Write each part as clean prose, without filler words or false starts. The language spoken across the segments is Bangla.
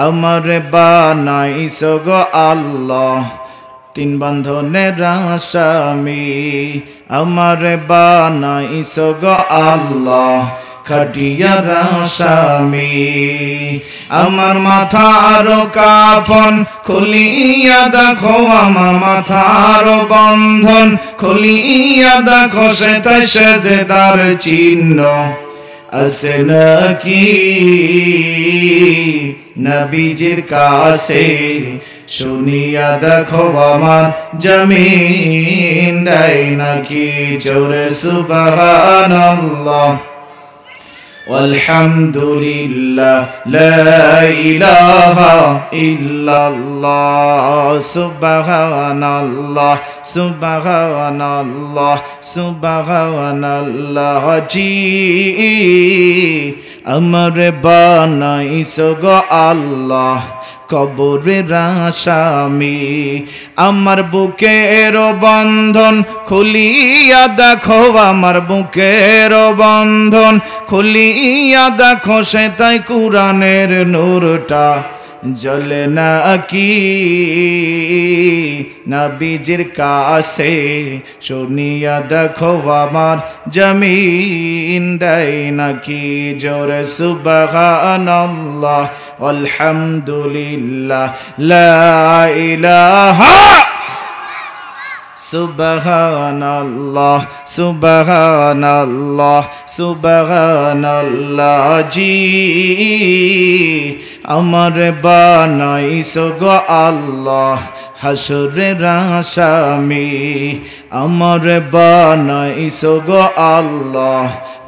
আমারে বানাইছো গো আল্লাহ তিন বন্ধনের আসামি আমারে বানাইছো গো আল্লাহ খাটিয়ার আসামি আমার মাথার কাফন খুলিয়া দেখো আমার মাথার বন্ধন খুলিয়া দেখো সেটাই সেজদার চিহ্ন আছে নাকি নবীজির কাছে শুনিয়া দেখো আমার জমিন দেয় নাকি জোরে সুবহানাল্লাহ walhamdulillah la ilaha illallah subhanallah subhanallah subhanallah ji আমার বানাইছো গো আল্লাহ কবরের আসামি আমার বুকের বন্ধন খুলিয়া দেখো আমার বুকের বন্ধন খুলিয়া দেখো সেটাই কুরআনের নূরটা জ্বলে নাকি নবীজির কাছে শুনিয়া দেখো আমার জমিন দেয় নাকি জোরে সুবহানাল্লাহ আলহামদুলিল্লাহ লা ইলাহা সুবহানাল্লাহ সুবহানাল্লাহ সুবহানাল্লাহ জি আমার বানাইছো গো আল্লাহ হাসরের আসামি আমার বানাইছো গো আল্লাহ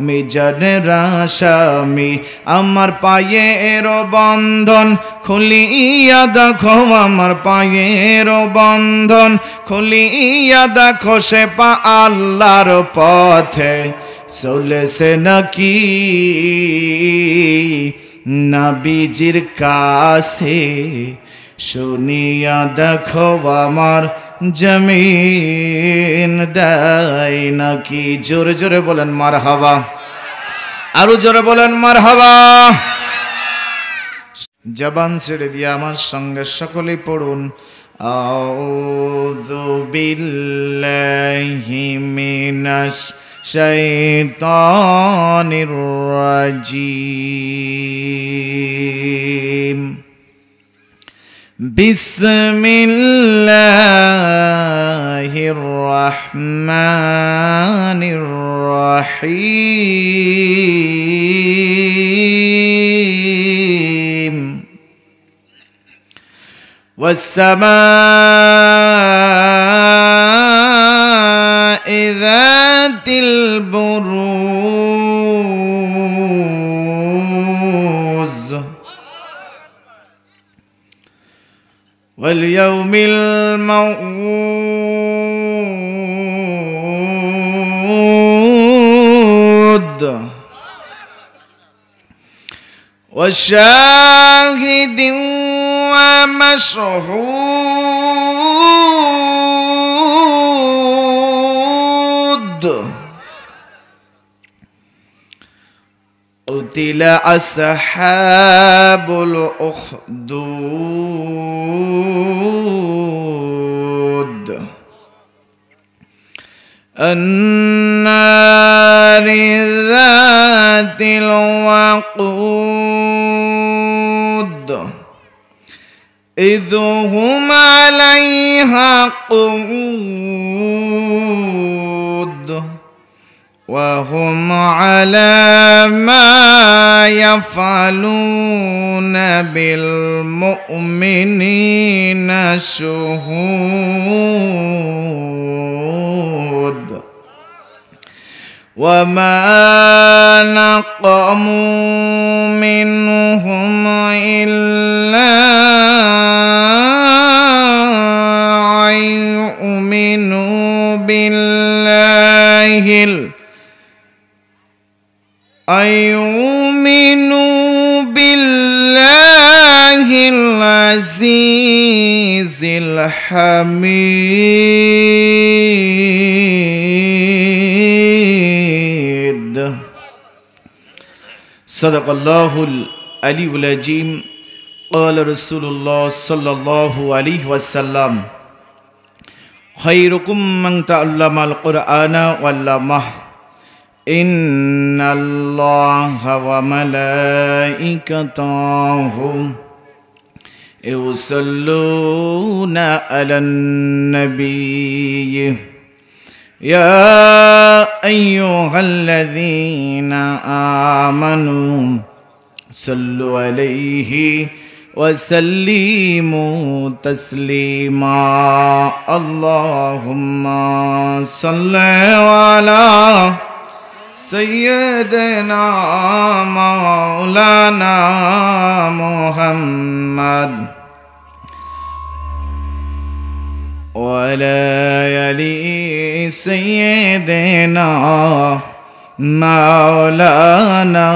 মিজানের আসামি আমার পায়ের বন্ধন খুলিয়া দেখো আমার পায়ের বন্ধন খুলিয়া দেখো সে পা আল্লাহর পথে চলেছে নাকি নবীজির কাছে শুনিয়া দেখো আমার জমিন দেয় নাকি জোরে জোরে বলেন মারহাবা আরো জোরে বলেন মারহাবা জবান ছেড়ে দিয়ে আমার সঙ্গে সকলেই পড়ুন আউযু বিল্লাহি মিনাশ শাইতানির রাজিম বিসমিল্লাহির রহমানির রহিম ওয়াস-সামা'i যাতিল বুরুজ واليوم الموعود وشاهد ومشهود قتل أصحاب الأخدود النار ذات الوقود إذ هم عليها قعود وهم على ما يفعلون بالمؤمنين شهود وما نقموا منهم إلا أن يؤمنوا بالله العزيز الحميد صدق الله العلي العظيم قال رسول الله صلى الله عليه وسلم خيركم من تعلم القرآن وعلمه إن الله وملائكته يصلون على النبي يا أيها الذين آمنوا صلوا عليه وسلموا تسليما اللهم صل على سيدنا مولانا محمد وعلى آل سيدنا مولانا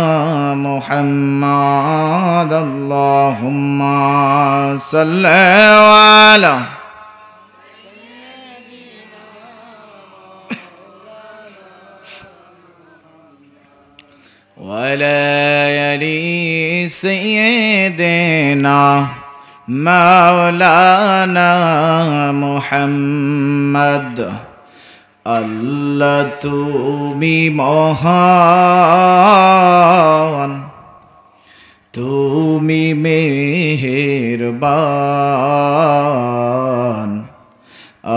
محمد اللهم صل على وعلى آل سيدنا مولانا محمد আল্লাহ তুমি মহান তুমি মেহেরবান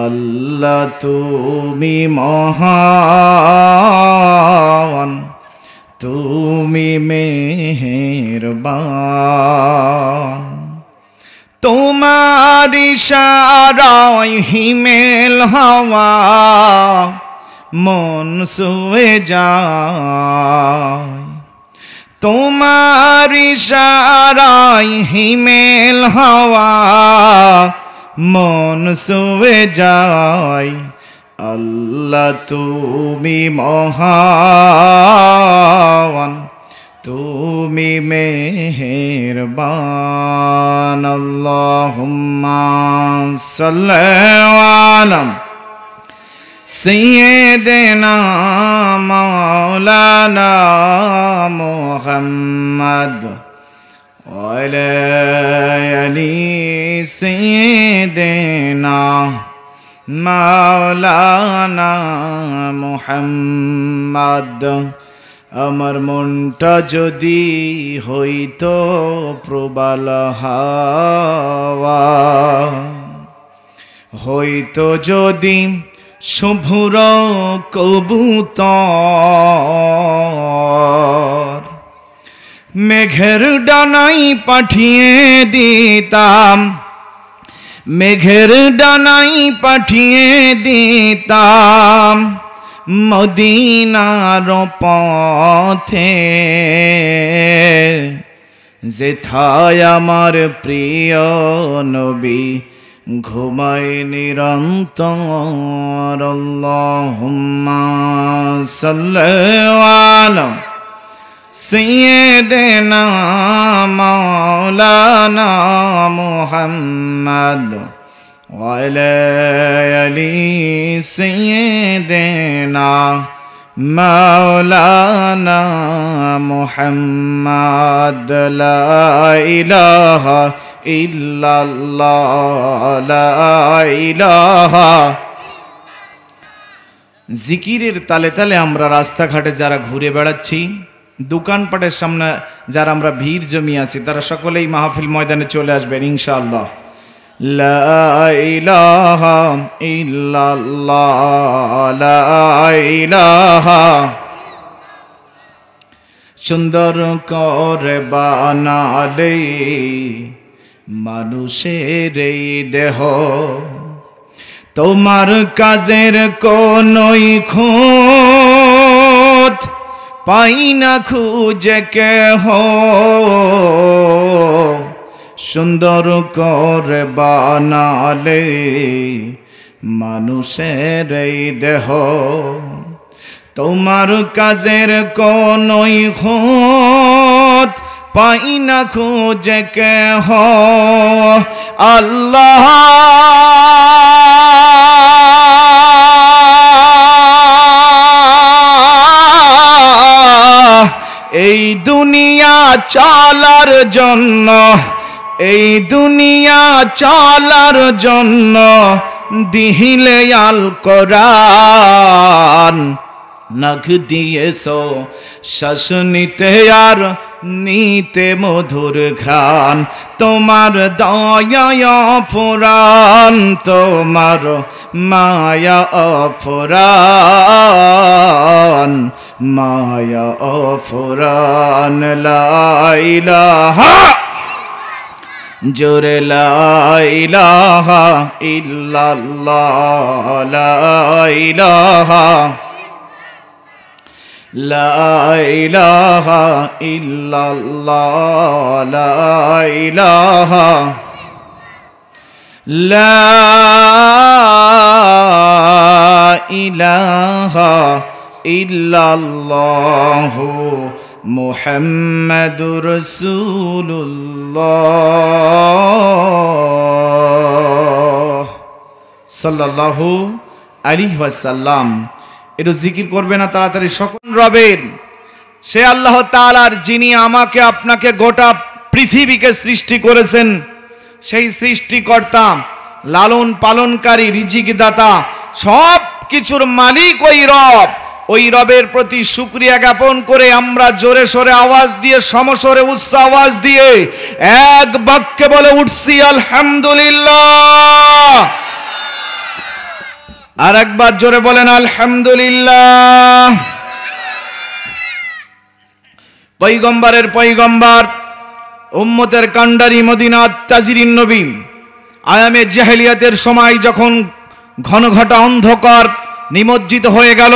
আল্লাহ তুমি মহান তুমি মেহেরবান তোমার ইশারায় হিমেল হাওয়া মন ছুঁয়ে যায় তোমার ইশারায় হিমেল হাওয়া মন ছুঁয়ে যায় আল্লাহ তুমি মহান তুমি মেহেরবান আল্লাহুম্মা সাল্লি আলা সাইয়্যিদিনা মাওলানা মুহাম্মদ ওয়া আলা আলি সাইয়্যিদিনা মাওলানা মুহাম্মদ আমার মনটা যদি হইতো প্রবাল হাওয়া হইতো যদি শুভ্র কবুতর মেঘের ডানায় পাঠিয়ে দিতাম মেঘের ডানায় পাঠিয়ে দিতাম মদিনার পথে যেথায় আমার প্রিয় নবী ঘুমায় নিরন্তর আল্লাহুম্মা সাল্লি আলা সাইয়্যিদিনা মাওলানা মুহাম্মদ وعلى آل سيدنا مولانا محمد لا إله إلا الله لا إله জিকিরের তালে তালে আমরা রাস্তাঘাটে যারা ঘুরে বেড়াচ্ছি দোকানপাটের সামনে যারা আমরা ভিড় জমিয়ে আছি তারা সকলেই মাহফিল ময়দানে চলে আসবেন ইনশাআল্লাহ লা ইলাহা ইল্লাল্লাহ লা ইলাহা সুন্দর করে বানালে মানুষের এই দেহ তোমার কাজের কোনই খুঁত পাই না খুঁজে কেহ সুন্দর করে বানালে মানুষের এই দেহ তোমার কাজের কোনই খুঁত পাই না খুঁজে কেহ আল্লাহ এই দুনিয়া চলার জন্য এই দুনিয়া চলার জন্য দিলে আল কোরআন, নখ দিয়েছো শ্বাস নিতে আর নিতে মধুর ঘ্রাণ, তোমার দয়া অফুরান, তোমার মায়া অফুরান, মায়া অফুরান। লা ইলাহা জোরে লা ইলাহা ইল্লাল্লাহ, লা ইলাহা লা ইলাহা ইল্লাল্লাহ, লা ইলাহা লা ইলাহা ইল্লাল্লাহ মুহাম্মাদুর রাসূলুল্লাহ সাল্লাল্লাহু আলাইহি ওয়াসাল্লাম। একটু জিকির করবে না তাড়াতাড়ি সকল রবের, সে আল্লাহ তাআলার যিনি আমাকে আপনাকে গোটা পৃথিবীকে সৃষ্টি করেছেন, সেই সৃষ্টিকর্তা, লালন পালনকারী, রিজিক দাতা, সব কিছুর মালিক ওই রব। ওই রবের প্রতি শুকরিয়া জ্ঞাপন করে আমরা জোরে সোরে আওয়াজ দিয়ে, সমস্বরে উচ্চ আওয়াজ দিয়ে এক বাক্যে বলে উঠছি আলহামদুলিল্লাহ। আর একবার জোরে বলেন আলহামদুলিল্লাহ। পয়গম্বরের পয়গম্বর, উম্মতের কান্ডারি, মদিনার তাজরিন নবী, আয়ামে জাহেলিয়াতের সময় যখন ঘন ঘটা অন্ধকার নিমজ্জিত হয়ে গেল,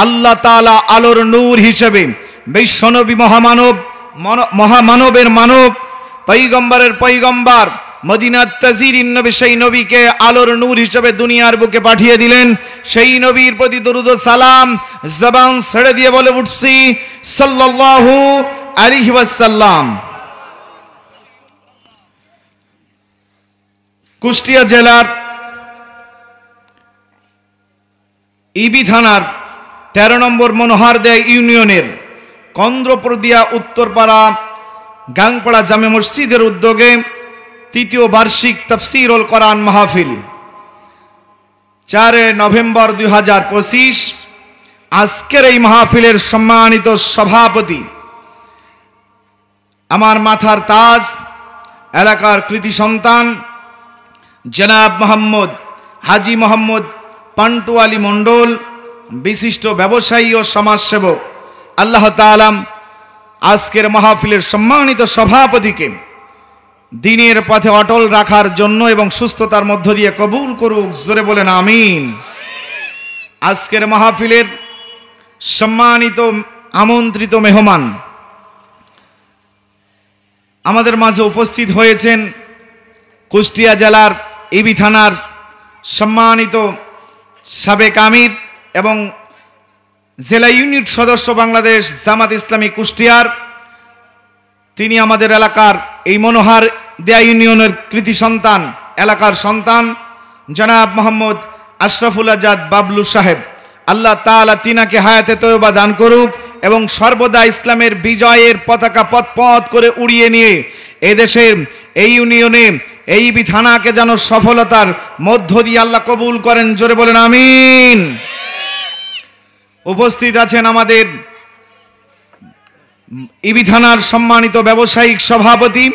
আল্লাহ তাআলা আলোর নূর হিসেবে বিশ্বনবী, মহামানবের মানব, পয়গম্বরের পয়গম্বর, মদিনার তাজরিন নবী, সেই নবীকে আলোর নূর হিসেবে দুনিয়ার বুকে পাঠিয়ে দিলেন। সেই নবীর প্রতি দরুদ ও সালাম জবান ছেড়ে দিয়ে বলে উঠছি সাল্লাল্লাহু আলাইহি ওয়াসাল্লাম। কুষ্টিয়া জেলার ইবি থানার 13 নম্বর মনোহারদে ইউনিয়নের কন্দ্রপ্রদিয়া উত্তরপাড়া গাংপাড়া জামে মসজিদের উদ্যোগে তৃতীয় বার্ষিক তাফসীরুল কোরআন মাহফিল 4 নভেম্বর 2025। আজকের এই মাহফিলের সম্মানিত সভাপতি, আমার মাথার তাজ, এলাকার কৃতি সন্তান জনাব মোহাম্মদ হাজী মোহাম্মদ পান্টু আলী মণ্ডল, বিশিষ্ট ব্যবসায়ী ও সমাজসেবক। আল্লাহ তাআলা আজকের মাহফিলের সম্মানিত সভাপতিকে দিনের পথে অটল রাখার জন্য এবং সুস্থতার মধ্য দিয়ে কবুল করুক, জোরে বলেন আমিন। আজকের মাহফিলের সম্মানিত আমন্ত্রিত মেহমান আমাদের মাঝে উপস্থিত হয়েছেন কুষ্টিয়া জেলার ইবি থানার সম্মানিত সাবেক আমির এবং জেলা ইউনিট সদস্য বাংলাদেশ জামাত ইসলামী কুষ্টিয়ার। তিনি আমাদের এলাকার এই মনোহার দেয়া ইউনিয়নের কৃতি সন্তান, এলাকার সন্তান জনাব মোহাম্মদ আশরাফুল আজাদ বাবলু সাহেব। আল্লাহ তাআলা তিনাকে হায়াতে তয়্যবা দান করুক এবং সর্বদা ইসলামের বিজয়ের পতাকা পথ করে উড়িয়ে নিয়ে এদেশের এই ইউনিয়নে, এই থানাকে যেন সফলতার মধ্য দিয়ে আল্লাহ কবুল করেন, জোরে বলেন আমিন। উপস্থিত আছেন আমাদের ইবি থানার সম্মানিত ব্যবসায়িক সভাপতি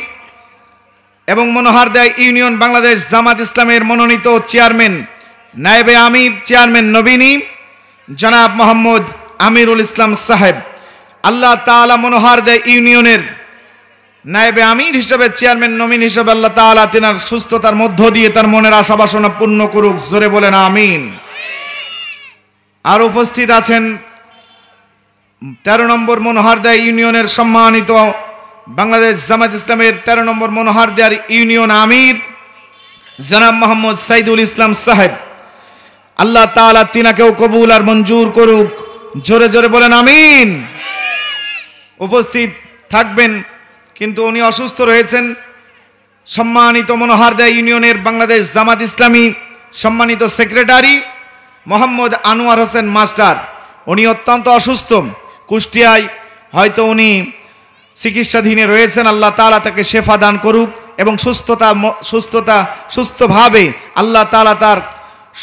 এবং মনোহারদা ইউনিয়ন বাংলাদেশ জামাত ইসলামের মনোনীত চেয়ারম্যান, নায়েবে আমির, চেয়ারম্যান নবীনী জনাব মোহাম্মদ আমিরুল ইসলাম সাহেব। আল্লাহ তাআলা মনোহারদা ইউনিয়নের নায়েবে আমির হিসেবে, চেয়ারম্যান নমিন হিসেবে আল্লাহ তাআলা তেনার সুস্থতার মধ্য দিয়ে তার মনের আশা বাসনা পূর্ণ করুক, জোরে বলেন আমিন। আর উপস্থিত আছেন 13 নম্বর মনোহারদা ইউনিয়নের সম্মানিত বাংলাদেশ জামাত ইসলামের 13 নম্বর মনোহারদা ইউনিয়ন আমির জনাব মোহাম্মদ সাইদুল ইসলাম সাহেব। আল্লাহ তাআলা তিনাকেও কবুল আর মঞ্জুর করুক, জোরে জোরে বলেন আমিন। উপস্থিত থাকবেন, কিন্তু উনি অসুস্থ রয়েছেন। সম্মানিত মনোহারদা ইউনিয়নের বাংলাদেশ জামাত ইসলামী সম্মানিত সেক্রেটারি মোহাম্মদ আনোয়ার হোসেন মাস্টার, উনি অত্যন্ত অসুস্থ, কুষ্টিয়ায় হয়তো উনি চিকিৎসাধীনে রয়েছেন। আল্লাহ তাআলা তাকে শেফা দান করুক এবং সুস্থভাবে আল্লাহ তাআলা তার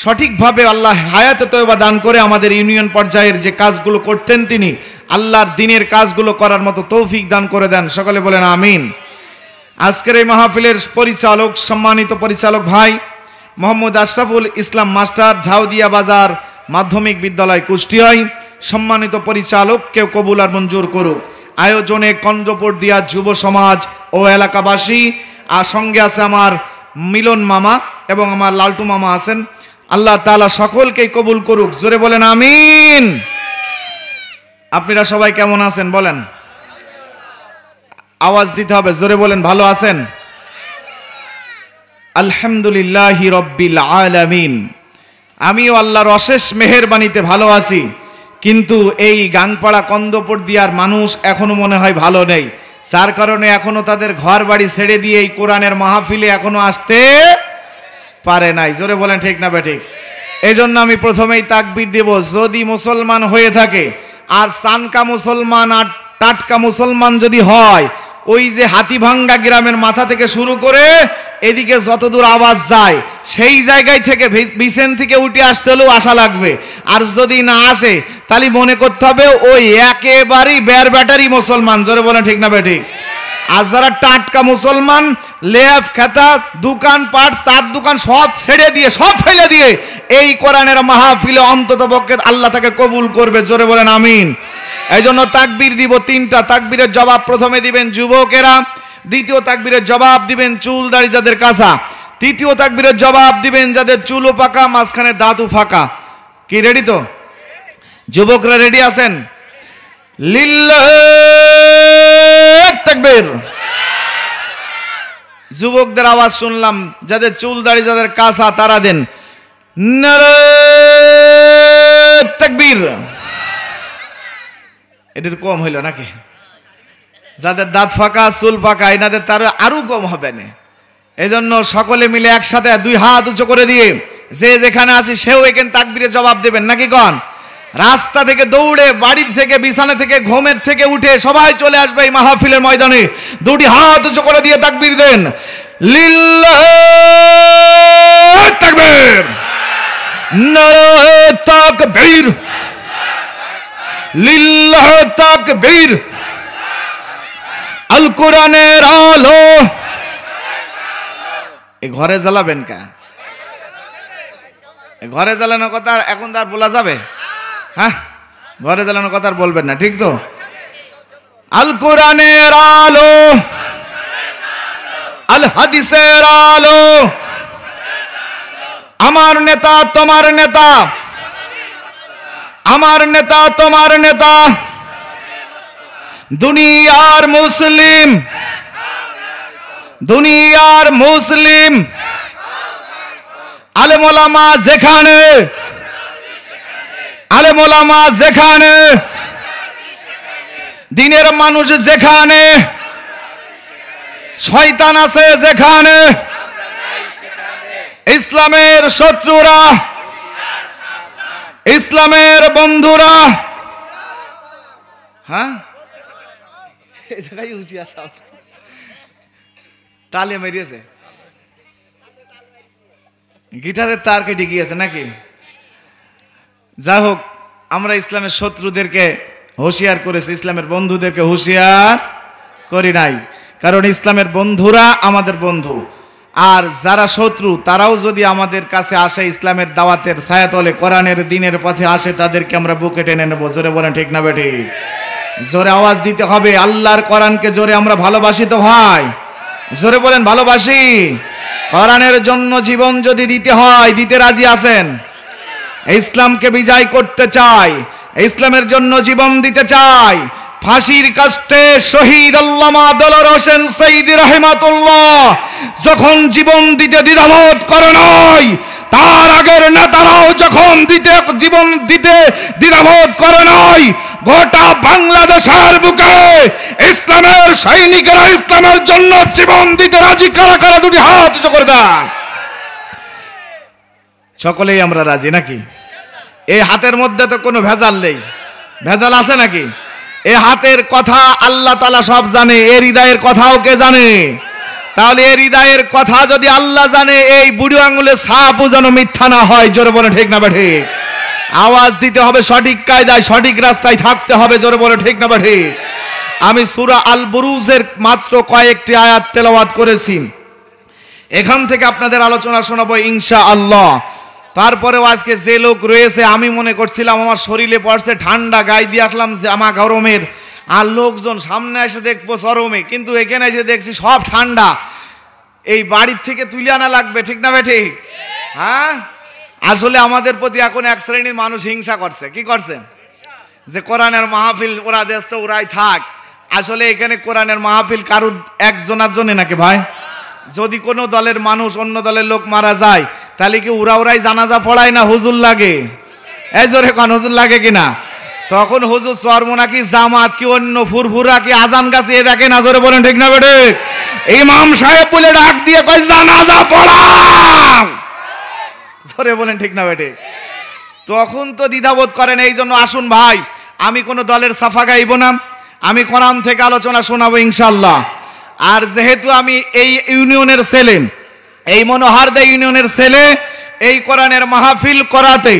সঠিকভাবে আল্লাহ হায়াতে তয়বা দান করে আমাদের ইউনিয়ন পর্যায়ের যে কাজগুলো করতেন তিনি আল্লাহর দ্বীনের কাজগুলো করার মতো তৌফিক দান করে দেন। সকলে বলেন আমিন। আজকের এই মাহফিলের পরিচালক, সম্মানিত পরিচালক ভাই মোহাম্মদ আশরাফুল ইসলাম মাস্টার, ঝাউদিয়া বাজার মাধ্যমিক বিদ্যালয়, কুষ্টিয়ায়। সম্মানিত পরিচালককে কবুল আর মঞ্জুর করুক। আয়োজনে কন্দ্রপড়দিয়া যুব সমাজ ও এলাকাবাসী, আর সঙ্গে আছে আমার মিলন মামা এবং আমার লালটু মামা আছেন। আল্লাহ তাআলা সকলকেই কবুল করুক। জোরে বলেন আমিন। আপনারা সবাই কেমন আছেন বলেন? আওয়াজ দিতে হবে, জোরে বলেন ভালো আছেন? আলহামদুলিল্লাহি রাব্বিল আলামিন। আমিও আল্লাহর অশেষ মেহেরবানিতে ভালো আছি, কিন্তু এই গাংপাড়া কন্দপড়দিয়ার মানুষ এখনো মনে হয় ভালো নেই, যার কারণে এখনো তাদের ঘর বাড়ি ছেড়ে দিয়ে এই কোরআনের মাহফিলে এখনো আসতে পারে নাই। জোরে বলেন ঠিক না বেঠিক? এই জন্য আমি প্রথমেই তাকবীর দেব, যদি মুসলমান হয়ে থাকে আর সানকা মুসলমান আর টাটকা মুসলমান যদি হয়, ওই যে হাতিভাঙ্গা গ্রামের মাথা থেকে শুরু করে এদিকে যতদূর আওয়াজ যায় সেই জায়গায় থেকে বিছেন থেকে উঠে আসতে হলেও আশা লাগবে। আর যদি না আসে তাহলে মনে করতে হবে ওই একেবারেই বের ব্যাটারি মুসলমান। জোরে বলেন ঠিক না বেঠিক? আর যারা টাটকা মুসলমান, লেফ খেতা দোকান পাট চার দোকান সব ছেড়ে দিয়ে সব ফেলে দিয়ে এই কোরআনের মাহফিলে অন্ততপক্ষে আল্লাহ তাকে কবুল করবে। জোরে বলেন আমিন। এই জন্য তাকবীর দিব তিনটা। তাকবীরের জবাব প্রথমে দিবেন যুবকেরা, দ্বিতীয় তাকবীরের জবাব দিবেন চুল দাড়ি যাদের কাঁচা, তৃতীয় তাকবীরের জবাব দিবেন যাদের চুলও পাকা মাঝখানে দাঁতও ফাঁকা। কি রেডি তো? যুবকরা রেডি আছেন? লিল্লাহু তাকবীর। যুবকদের আওয়াজ শুনলাম, যাদের চুল দাড়ি যাদের কাঁচা তারা দেন নারে তাকবীর। এটার কম হইল নাকি? যাদের দাঁত ফাঁকা চুল ফাঁকা এনাদের তার আরো কম হবে না। এই জন্য সকলে মিলে একসাথে দুই হাত উঁচু করে দিয়ে যে যেখানে আছি সেও এখানে তাকবীরে জবাব দেবেন নাকি কন? রাস্তা থেকে দৌড়ে, বাড়ির থেকে, বিছানা থেকে, ঘুমের থেকে উঠে সবাই চলে আসবে এই মাহফিলের ময়দানে। দুটি হাত উঁচু করে দিয়ে তাকবীর দেন, লিল্লাহু তাকবীর, নারে তাকবীর, লিল্লাহু তাকবীর। আল কোরআনের আলো। এই ঘরে জ্বালাবেন কা? ঘরে জ্বালানোর কথা এখন তার বলা যাবে? হ্যাঁ, ঘরে জ্বালানোর কথা আর বলবেন না, ঠিক তো? আল কোরআনের আলো, আল হাদিসের আলো, আমার নেতা তোমার নেতা, আমার নেতা তোমার নেতা, দুনিয়ার মুসলিম, দুনিয়ার মুসলিম, আলেম ওলামা যেখানে, আলেম ওলামা যেখানে, দিনের মানুষ যেখানে, শয়তান আছে যেখানে, ইসলামের শত্রুরা, ইসলামের বন্ধুরা, হ্যাঁ তালে মেরিয়েছে, গিটারের তার কেটে গিয়েছে নাকি? যা হোক, আমরা ইসলামের শত্রুদেরকে হুঁশিয়ার করেছি, ইসলামের বন্ধুদেরকে হুঁশিয়ার করি নাই। কারণ ইসলামের বন্ধুরা আমাদের বন্ধু, আর যারা শত্রু তারাও যদি আমাদের কাছে আসে, ইসলামের দাওয়াতের ছায়াতলে কোরআনের দ্বীনের পথে আসে, তাদেরকে আমরা বুকে টেনে নেব। জোরে বলেন ঠিক না বেঠিক? জোরে আওয়াজ দিতে হবে। আল্লাহর কোরআনকে জোরে আমরা ভালোবাসি তো ভাই? জোরে বলেন ভালোবাসি। কোরআনের জন্য জীবন যদি দিতে হয়, দিতে রাজি আছেন? ইসলামকে বিজয় করতে চাই, ইসলামের জন্য জীবন দিতে চাই। ফাঁসির কাস্টে শহীদ আল্লামা দেলোয়ার হোসেন সৈয়দী রাহিমাতুল্লাহ যখন জীবন দিতে দ্বিধাবোধ করে নাই, তার আগের নেতারাও যখন জীবন দিতে দ্বিধাবোধ করে নাই, গোটা বাংলাদেশের বুকে ইসলামের সৈনিকেরা ইসলামের জন্য জীবন দিতে রাজি। কারা কারা দুটি হাত উঁচু করে দেন। সকলেই আমরা রাজি নাকি? এই হাতের মধ্যে তো কোনো ভেজাল নেই। ভেজাল আছে নাকি? এই হাতের কথা আল্লাহ তাআলা সব জানে, এর হৃদয়ের কথাও কে জানে? তাহলে এই হৃদয়ের কথা যদি আল্লাহ জানে, এই বুড়ো আঙুলে ছাপও যেন মিথ্যা না হয়। জোরে বলে ঠিক না ঠিক? আওয়াজ দিতে হবে সঠিক কায়দায়, সঠিক রাস্তায় থাকতে হবে। জোরে বলে ঠিক না ঠিক? আমি সূরা আল বুরুজের মাত্র কয়েকটি আয়াত তেলাওয়াত করেছি, এখান থেকে আপনাদের আলোচনা শোনাবো ইনশাআল্লাহ। তারপরেও আজকে যে লোক রয়েছে, আমি মনে করছিলাম আমার শরীরে পড়ছে ঠান্ডা, গায়ে দিয়ে আসলাম জামা গরমের, আর লোকজন সামনে এসে দেখবো গরমে, কিন্তু এখানে এসে দেখছি সব ঠান্ডা। এই বাড়ির থেকে তুলে আনা লাগবে, ঠিক না ভাই ঠিক? হ্যাঁ, আসলে আমাদের প্রতি এখন এক শ্রেণীর মানুষ হিংসা করছে। কি করছে? যে কোরআনের মাহফিল ওরা দেখছে, ওরাই থাক। আসলে এখানে কোরআনের মাহফিল কারুর একজনের জন্য নাকি ভাই? যদি কোনো দলের মানুষ অন্য দলের লোক মারা যায়, তাহলে কি ওরাই জানাজা পড়ায় না হুজুর লাগে? এই জোরে কোন হুজুর লাগে কিনা? তখন হুজুর চর্ম নাকি জামাত কি অন্য ফুরফুরা কি আজান গাছে দেখে না? জোরে বলেন ঠিক না বেটে? ইমাম সাহেব বলে ডাক দিয়ে কয় জানাজা পড়াও। জোরে বলেন ঠিক না বেটে? তখন তো দ্বিধাবোধ করেন। এই জন্য আসুন ভাই, আমি কোনো দলের সাফা গাইব না, আমি কোরআন থেকে আলোচনা শোনাবো ইনশাআল্লাহ। আর যেহেতু আমি এই ইউনিয়নের ছেলে, এই মনোহারদা ইউনিয়নের ছেলে, এই কোরআনের মাহফিল করাতে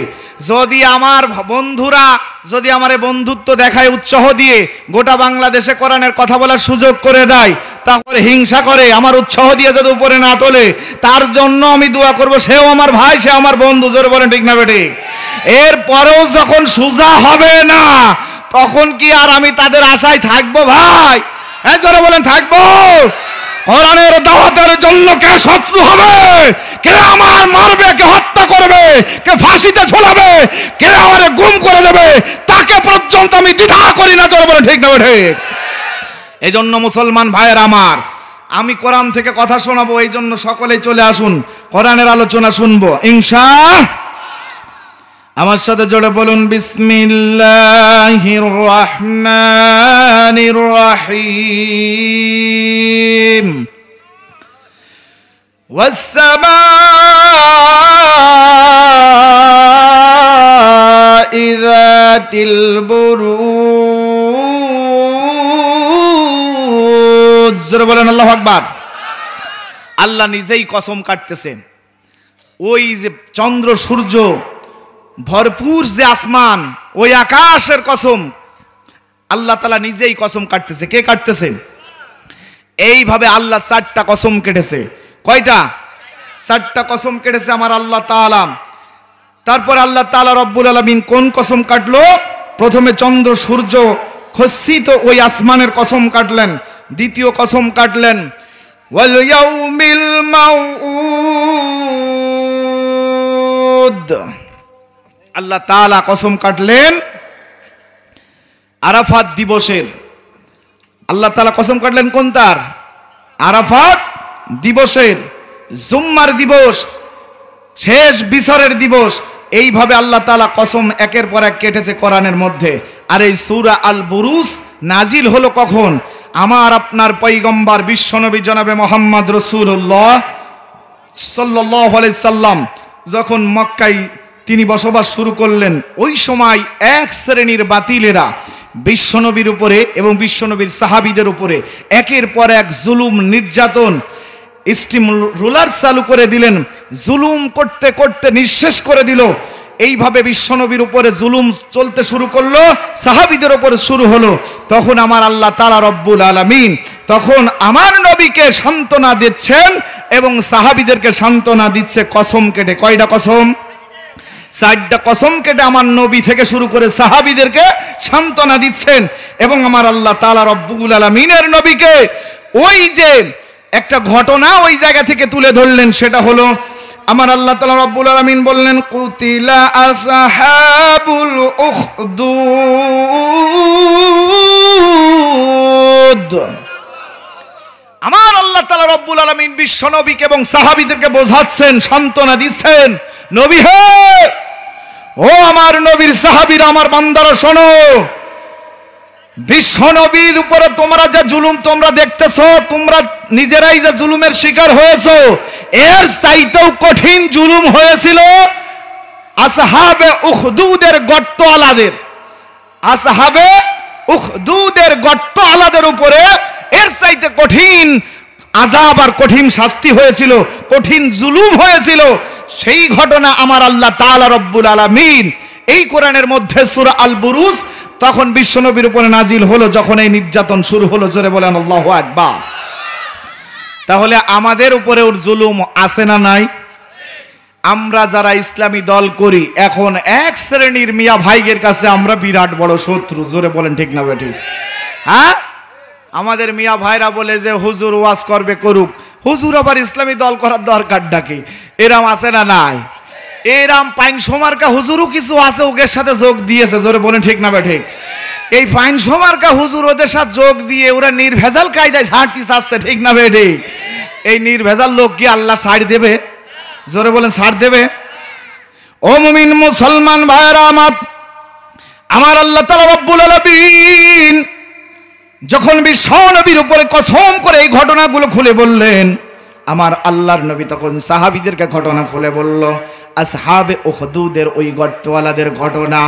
যদি আমার বন্ধুরা যদি আমার বন্ধুত্ব দেখায়, উৎসাহ দিয়ে গোটা বাংলাদেশে কোরআনের কথা বলার সুযোগ করে দেয়, তারপরে হিংসা করে আমার উৎসাহ দিয়ে যদি উপরে না তোলে, তার জন্য আমি দোয়া করব। সেও আমার ভাই, সে আমার বন্ধু। জোরে বলেন ঠিক না বেঠিক? এরপরেও যখন সুজা হবে না, তখন কি আর আমি তাদের আশায় থাকবো ভাই? হ্যাঁ, জোরে বলেন থাকবো? কোরআনের দাওয়াতের জন্য কে শত্রু হবে, কে আমার মারবে, কে হত্যা করবে, কে ফাঁসিতে ঝোলাবে, কে আমারে গুম করে দেবে, তাকে পর্যন্ত আমি দ্বিধা করি না। জোরে বলেন ঠিক না ঠিক? এই জন্য মুসলমান ভাইয়ের আমার, আমি কোরআন থেকে কথা শোনাবো, এই জন্য সকলেই চলে আসুন, কোরআনের আলোচনা শুনবো ইনশাআল্লাহ। আমার সাথে জোরে বলুন বিসমিল্লাহির রহমানির রহিম। ওয়াস-সামা'i যাতিল বুরুজ। জোরে বলেন আল্লাহু আকবার। আল্লাহ নিজেই কসম কাটতেছেন, ওই যে চন্দ্র সূর্য ভরপুর যে আসমান, ওই আকাশের কসম আল্লাহ তাআলা নিজেই কসম কাটতেছে। কে কাটতেছে? এইভাবে আল্লাহ 4টা কসম কেটেছে। কয়টা? 4টা কসম কেটেছে আমার আল্লাহ তাআলা। তারপর আল্লাহ তাআলা রব্বুল আলামিন কোন কসম কাটলো? প্রথমে চন্দ্র সূর্য খচিত ওই আসমানের কসম কাটলেন। দ্বিতীয় কসম কাটলেন ওয়াল ইয়াউমিল মাউউদ। আল্লাহ তাআলা কসম কাটলেন আরাফাত দিবসের। আল্লাহ তাআলা কসম কাটলেন কোন তার? আরাফাত দিবসের। জুম্মার দিবস, শেষ বিচারের দিবস। এইভাবে আল্লাহ তাআলা কসম একের পর এক কেটেছে কোরআনের মধ্যে। আর এই সূরা আল বুরুজ নাজিল হলো কখন? আমার আপনার পয়গম্বর বিশ্বনবী জনাবে মুহাম্মদ রাসূলুল্লাহ সাল্লাল্লাহু আলাইহি সাল্লাম যখন মক্কায় তিনি বসবাস শুরু করলেন, ওই সময় এক শ্রেণীর বাতিলেরা বিশ্বনবীর উপরে এবং বিশ্বনবীর সাহাবীদের উপরে একের পর এক জুলুম, নির্যাতন, স্টিম রুলার চালু করে দিলেন। জুলুম করতে করতে নিঃশেষ করে দিল। এইভাবে বিশ্বনবীর উপরে জুলুম চলতে শুরু করলো, সাহাবীদের উপরে শুরু হলো। তখন আমার আল্লাহ তাআলা রব্বুল আলামিন তখন আমার নবীকে সান্ত্বনা দিচ্ছেন এবং সাহাবীদেরকে সান্ত্বনা দিচ্ছে কসম কেটে। কয়টা কসম? 4টা কসম কেটে আমার নবী থেকে শুরু করে সাহাবীদেরকে সান্ত্বনা দিচ্ছেন। এবং আমার আল্লাহ তাআলা রব্বুল আলামিনের নবীকে ওই যে একটা ঘটনা ওই জায়গা থেকে তুলে ধরলেন, সেটা হলো আমার আল্লাহ তাআলা রব্বুল আলামিন বললেন কুতিলা আসহাবুল উখদুদ। আমার আল্লাহ তাআলা রব্বুল আলামিন বিশ্ব নবীকে এবং সাহাবীদেরকে বোঝাচ্ছেন, সান্ত্বনা দিচ্ছেন, নবী হে, ও আমার নবীর সাহাবীরা, আমার বান্দারা শোনো, বিশ্ব নবীর উপরে তোমরা যে জুলুম তোমরা দেখতেছো, তোমরা নিজেরাই যে জুলুমের শিকার হয়েছো, এর চাইতেও কঠিন জুলুম হয়েছিল আসহাবে উখদুদের গর্ত আলাদের। আসহাবে উখদুদের গর্ত আলাদের উপরে এর চাইতে কঠিন আযাব আর কঠিন শাস্তি হয়েছিল, কঠিন জুলুম হয়েছিল, সেই ঘটনা আমার আল্লাহ তাআলা রব্বুল আলামিন এই কোরআনের মধ্যে সূরা আল বুরুজ তখন বিশ্বনবীর উপরে নাজিল হলো, যখন এই নির্যাতন শুরু হলো। জোরে বলেন আল্লাহু আকবার। তাহলে আমাদের উপরে ওর জুলুম আছে না নাই? আমরা যারা ইসলামী দল করি, এখন এক শ্রেণীর মিয়া ভাইয়ের কাছে আমরা বিরাট বড় শত্রু। জোরে বলেন ঠিক না বেঠিক? হ্যাঁ, আমাদের মিয়া ভাইরা বলে যে হুজুর ওয়াজ করবে, করুক, হুজুর আবার ইসলামী দল করার দরকার ডাকে। এরাম আছে না নাই? এরাম পাইন সোমার্কা হুজুরও কিছু আছে, ওদের সাথে যোগ দিয়েছে। জোরে বলেন ঠিক না বেঠিক? এই পাইন সোমার্কা হুজুর ওদের সাথে যোগ দিয়ে ওরা নির্ভেজাল কায়দায় ছাড়তে চাচ্ছে। ঠিক না বেঠিক? এই নির্ভেজাল লোক কি আল্লাহ ছাড় দেবে? জোরে বলেন ছাড় দেবে? ও মুমিন মুসলমান ভাইরা আমার আল্লাহ তাআলা রব্বুল আলামিন যখন বিশ্ব নবীর উপরে কসম করে এই ঘটনাগুলো খুলে বললেন, আমার আল্লাহর নবী তখন সাহাবীদেরকে ঘটনা খুলে বলল, আসহাবে উহুদের ওই গর্তওয়ালাদের ঘটনা।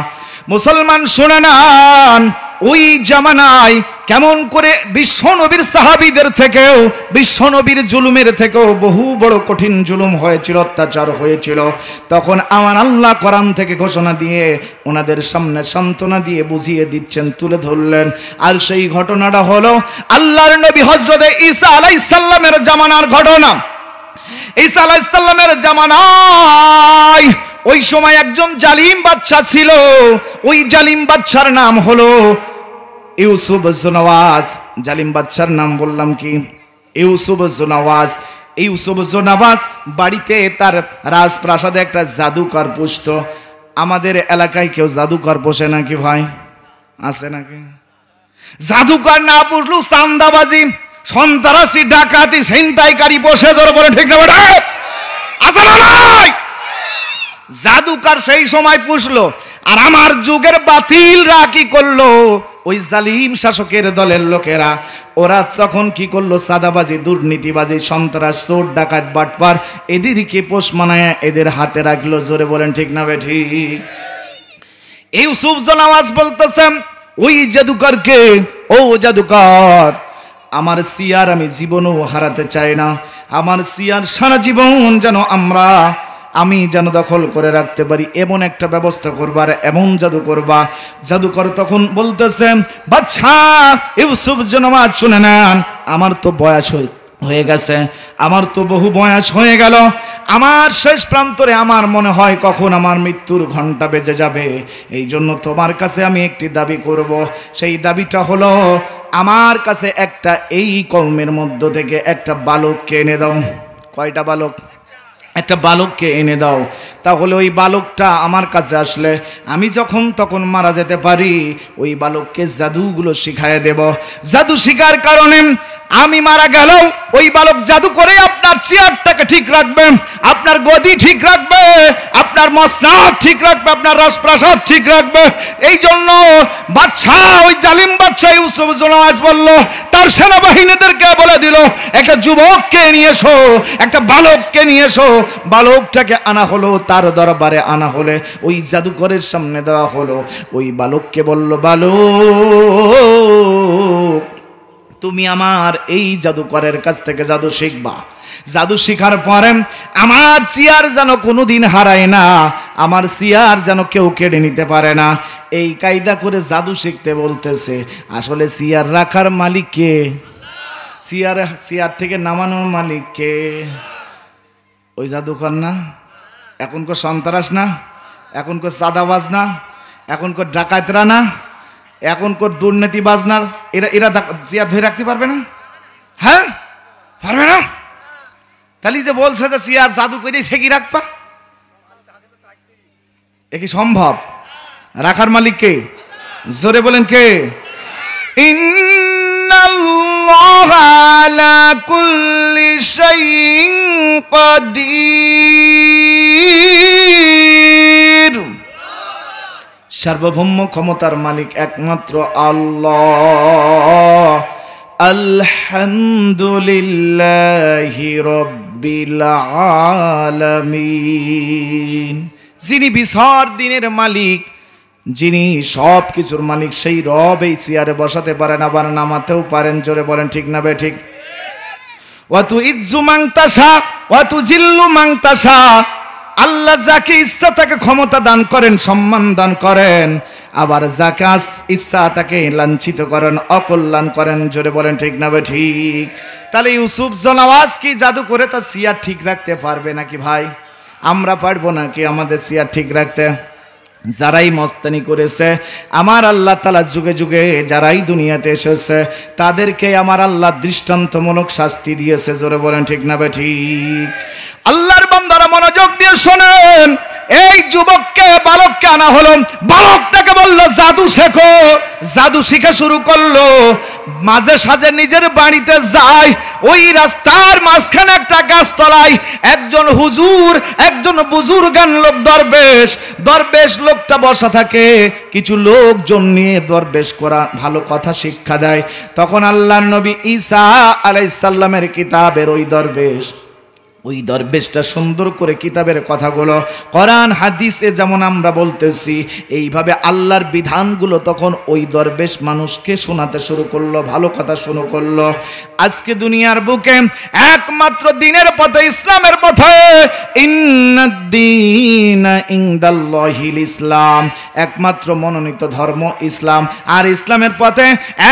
মুসলমান শুনে নেন, ওই জামানায় কেমন করে বিশ্ব নবীর সাহাবীদের থেকেও, বিশ্ব নবীর জুলুমের থেকেও বহু বড় কঠিন জুলুম হয়েছিল, অত্যাচার হয়েছিল। তখন আমার আল্লাহ কোরআন থেকে ঘোষণা দিয়ে ওনাদের সামনে সান্ত্বনা দিয়ে বুঝিয়ে দিচ্ছেন, তুলে ধরলেন। আর সেই ঘটনাটা হলো আল্লাহর নবী হযরত ঈসা আলাইহিস সালামের জামানার ঘটনা। ঈসা আলাইহিস সালামের জামানায় ওই সময় একজন জালিম বাদশা ছিল। ওই জালিম বাদশার নাম হলো ইউসুফ জুনাওয়াজ। জালিম বাদশার নাম বললাম কি? ইউসুফ জুনাওয়াজ। ইউসুফ জুনাওয়াজ বাড়িতে তার রাজপ্রাসাদে একটা জাদুকর পুষত। আমাদের এলাকায় কেউ জাদুকর পোষে নাকি ভাই? আছে নাকি? জাদুকর না পুষলেও চান্দাবাজি, সন্ত্রাসী, ডাকাতি, ছিনতাইকারী পোষে। জোরে বলে ঠিক না বেটা? আছে না নাই? জাদুকর সেই সময় পুষলো। আর আমার যুগের বাতিলরা কি করলো? ওই জালিম শাসকের দলের লোকেরা ওরা তখন কি করলো? সাদাবাজি, দুর্নীতিবাজি, সন্ত্রাস, চোর, ডাকাত, বাটপার এদেরকে পোষ মানায় এদের হাতে রাখলো। জোরে বলেন ঠিক না বেঠিক? ইউসুফ জুনাওয়াজ বলতেছেন ওই জাদুকরকে, ও জাদুকর, আমার সিয়ার আমি জীবনও হারাতে চাই না। আমার সিয়ার সারা জীবন যেন আমি যেন দখল করে রাখতে পারি, এমন একটা ব্যবস্থা করবা, আর এমন জাদু করবা। জাদুকর তখন বলতেছে, বাদশা ইউসুফ জুনাওয়াজ শুনে নেন, আমার তো বয়স হয়ে গেছে, আমার তো বহু বয়স হয়ে গেল। আমার শেষ প্রান্তরে আমার মনে হয় কখন আমার মৃত্যুর ঘন্টা বেজে যাবে। এই জন্য তোমার কাছে আমি একটি দাবি করব। সেই দাবিটা হলো, আমার কাছে একটা এই কওমের মধ্য থেকে একটা বালককে এনে দাও। কয়টা বালক? একটা বালককে এনে দাও। তাহলে ওই বালকটা আমার কাছে আসলে আমি যখন তখন মারা যেতে পারি। ওই বালককে জাদুগুলো শিখায় দেব। জাদু শিখার কারণে আমি মারা গেলেও ওই বালক জাদু করে আপনার চেয়ারটাকে ঠিক রাখবে, আপনার গদি ঠিক রাখবে, আপনার মসনদ ঠিক রাখবে, আপনার রাজপ্রাসাদ ঠিক রাখবে। এই জন্য বাদশা, ওই জালিম বাদশা ইউসুফ জুনাওয়াজ বলল, তার সেনাবাহিনীদেরকে বলে দিল, একটা যুবককে নিয়ে এসো, একটা বালককে নিয়ে এসো। বালকটাকে আনা হলো, তার দরবারে আনা হলে ওই জাদুকরের সামনে দেওয়া হলো। ওই বালককে বলল, বালক, তুমি আমার এই জাদুকরের কাছ থেকে জাদু শিখবা। জাদু শিখার পরে আমার চেয়ার যেন কোনোদিন হারায় না, আমার চেয়ার যেন কেউ কেড়ে নিতে পারে না। এই কায়দা করে জাদু শিখতে বলতেছে। আসলে চেয়ার রাখার মালিক কে? চেয়ার থেকে নামানোর মালিক কে? ওই জাদুকর না? এখনকার সন্ত্রাস না? এখনকার চাঁদাবাজ না? এখনকার ডাকাতরা না? এখনকার দুর্নীতিবাজ না? এরা চেয়ার ধরে রাখতে পারবে না? হ্যাঁ, পারবে না। তাহলে যে বলছে যে চেয়ার জাদু করে ঠেকি রাখবা, এ কি সম্ভব? রাখার মালিক কে? জোরে বলেন কে? ইন্নাল্লাহা আলা কুল্লি শাইইন কাদির। সার্বভৌম ক্ষমতার মালিক একমাত্র আল্লাহ। আলহামদুলিল্লাহি রাব্বিল আলামিন। যিনি বিচার দিনের মালিক, যিনি সব কিছুর মালিক, সেই রব এই চেয়ারে বসাতে পারেন, আবার নামাতেও পারেন। জোরে বলেন ঠিক না বে ঠিক? ওয়া তুইজ্জু মান তাশা ওয়া তুজিল্লু মান তাশা। আল্লাহ যাকে ইচ্ছা তাকে ক্ষমতা দান করেন, সম্মান দান করেন, আবার যাকে ইচ্ছা তাকে লাঞ্ছিত করেন, অকল্যাণ করেন। জোরে বলেন ঠিক না ঠিক? তাহলে ইউসুফ জনওয়াজ কি জাদু করে তার চেয়ার ঠিক রাখতে পারবে নাকি ভাই? আমরা পারবো নাকি আমাদের চেয়ার ঠিক রাখতে? যারাই মস্তানি করেছে আমার আল্লাহ তাআলা যুগে যুগে যারাই দুনিয়াতে এসেছে তাদেরকে আমার আল্লাহ দৃষ্টান্তমূলক শাস্তি দিয়েছে। জোরে বলেন ঠিক না ঠিক? আল্লাহর বান্দারা মনোযোগ দিয়ে শোনেন। এই যুবককে বালককে আনা হলো, বালকটাকে বললো জাদু শেখো। জাদু শিখা শুরু করলো। মাঝে সাঝে নিজের বাড়িতে যায়, ওই রাস্তার মাঝখানে একটা গাছতলায় একজন হুজুর, একজন বুজুর্গান লোক দরবেশ, দরবেশ লোকটা বসা থাকে। কিছু লোকজন নিয়ে দরবেশ করা ভালো কথা শিক্ষা দেয়। তখন আল্লাহর নবী ঈসা আলাইহিস সালামের কিতাবের ওই দরবেশটা সুন্দর করে কিতাবের কথাগুলো কোরআন হাদিসে যেমন আমরা বলতেছি এইভাবে আল্লাহর বিধানগুলো তখন ওই দরবেশ মানুষকে শোনাতে শুরু করলো, ভালো কথা শুরু করলো। আজকে দুনিয়ার বুকে একমাত্র দ্বীনের পথে, ইসলামের পথে, ইন্নাদ-দীনা ইনদাল্লাহিল ইসলাম, একমাত্র মনোনীত ধর্ম ইসলাম। আর ইসলামের পথে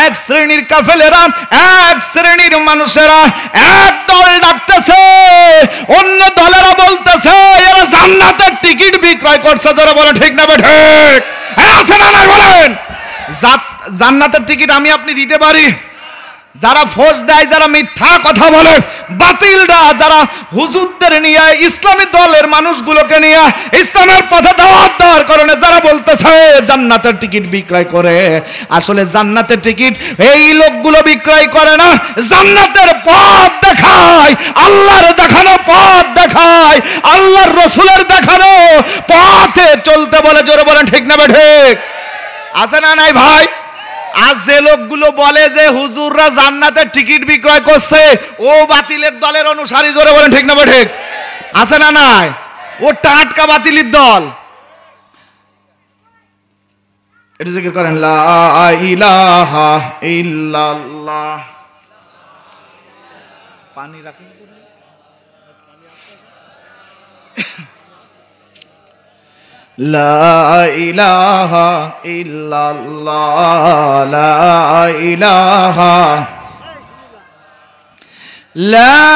এক শ্রেণীর কাফেলেরা, এক শ্রেণীর মানুষেরা এক দল ডাকতেছে, অন্য দলেরা বলতেছে এরা জান্নাতের টিকিট বিক্রয় করছে। যারা বলে ঠিক না ঠিক? আছে না নাই বলেন? জান্নাতের টিকিট আমি আপনি দিতে পারি? যারা ফোঁস দেয়, যারা মিথ্যা কথা বলে, বাতিলরা যারা হুজুরদের নিয়ে, ইসলামী দলের মানুষগুলোকে নিয়ে ইসলামের পথে দাওয়াত দেওয়ার কারণে যারা বলতেছে জান্নাতের টিকিট বিক্রয় করে, আসলে জান্নাতের টিকিট এই লোকগুলো বিক্রয় করে না, জান্নাতের পথ দেখায়, আল্লাহর দেখানো পথ দেখায়, আল্লাহর রসুলের দেখানো পথে চলতে বলে। জোরে বলেন ঠিক না ঠিক? আছে না নাই ভাই? আজ যে লোকগুলো বলে যে হুজুররা জান্নাতের টিকিট বিক্রয় করছে, ও বাতিলের দলের অনুসারী। জোরে বলেন ঠিক না ঠিক? আছে না নাই? ও টাটকা বাতিলের দল। এটা জিকির করেন, লা ইলাহা ইল্লাল্লাহ। পানি রাখুন। লা ইলাহা ইল্লাল্লাহ, লা ইলাহা, লা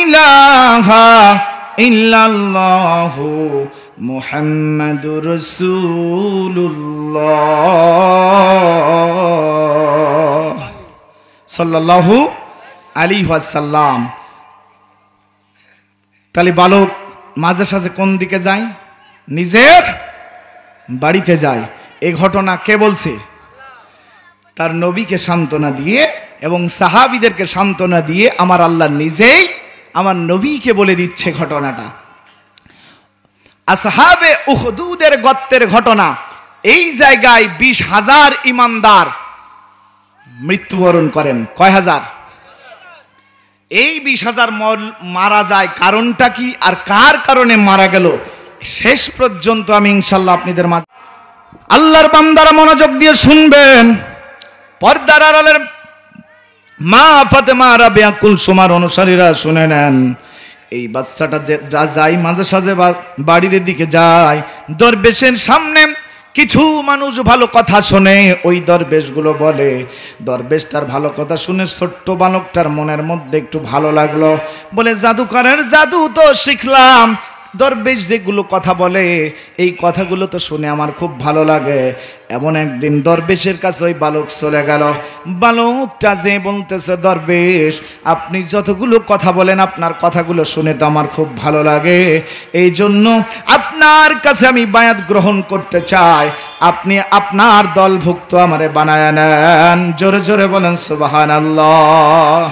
ইলাহা ইল্লাল্লাহু মুহাম্মাদুর রাসূলুল্লাহ সাল্লাল্লাহু আলাইহি ওয়াসাল্লাম। তাহলে বালক মাঝে সাঝে কোন দিকে যায়? নিজের বাড়িতে যায়। এই ঘটনা কে বলছে? তার নবীকে সান্ত্বনা দিয়ে এবং সাহাবীদেরকে সান্ত্বনা দিয়ে আমার আল্লাহ নিজেই আমার নবীকে বলে দিচ্ছে ঘটনাটা। আসহাবে উহুদের গর্তের ঘটনা। এই জায়গায় 20,000 ঈমানদার মৃত্যুবরণ করেন। কয় হাজার? এই 20,000 মারা যায়। কারণটা কি আর কার কারণে মারা গেল শেষ পর্যন্ত আমি ইনশাআল্লাহ আপনাদের মাঝে আল্লাহর বান্দারা মনোযোগ দিয়ে শুনবেন। পর্দার আড়ালের মা ফাতেমা রাবিয়া কুলসুমার অনুসারীরা শুনে নেন। এই বাচ্চাটা যা যায় মাঝে সাঝে বাড়ির দিকে যায়, দরবেশের সামনে কিছু মানুষ ভালো কথা শোনে। ওই দরবেশগুলো বলে, দরবেশটার ভালো কথা শুনে ছোট্ট বালকটার মনের মধ্যে একটু ভালো লাগলো। বলে জাদুকরের জাদু তো শিখলাম, দরবেশ যেগুলো কথা বলে এই কথাগুলো তো শুনে আমার খুব ভালো লাগে। এমন একদিন দরবেশের কাছে ওই বালক চলে গেল। বালকটা যে বলতেছে, দরবেশ আপনি যতগুলো কথা বলেন আপনার কথাগুলো শুনে তো আমার খুব ভালো লাগে, এই জন্য আপনার কাছে আমি বায়াত গ্রহণ করতে চাই, আপনি আপনার দলভুক্ত আমারে বানায় নেন। জোরে জোরে বলেন সুবহানাল্লাহ।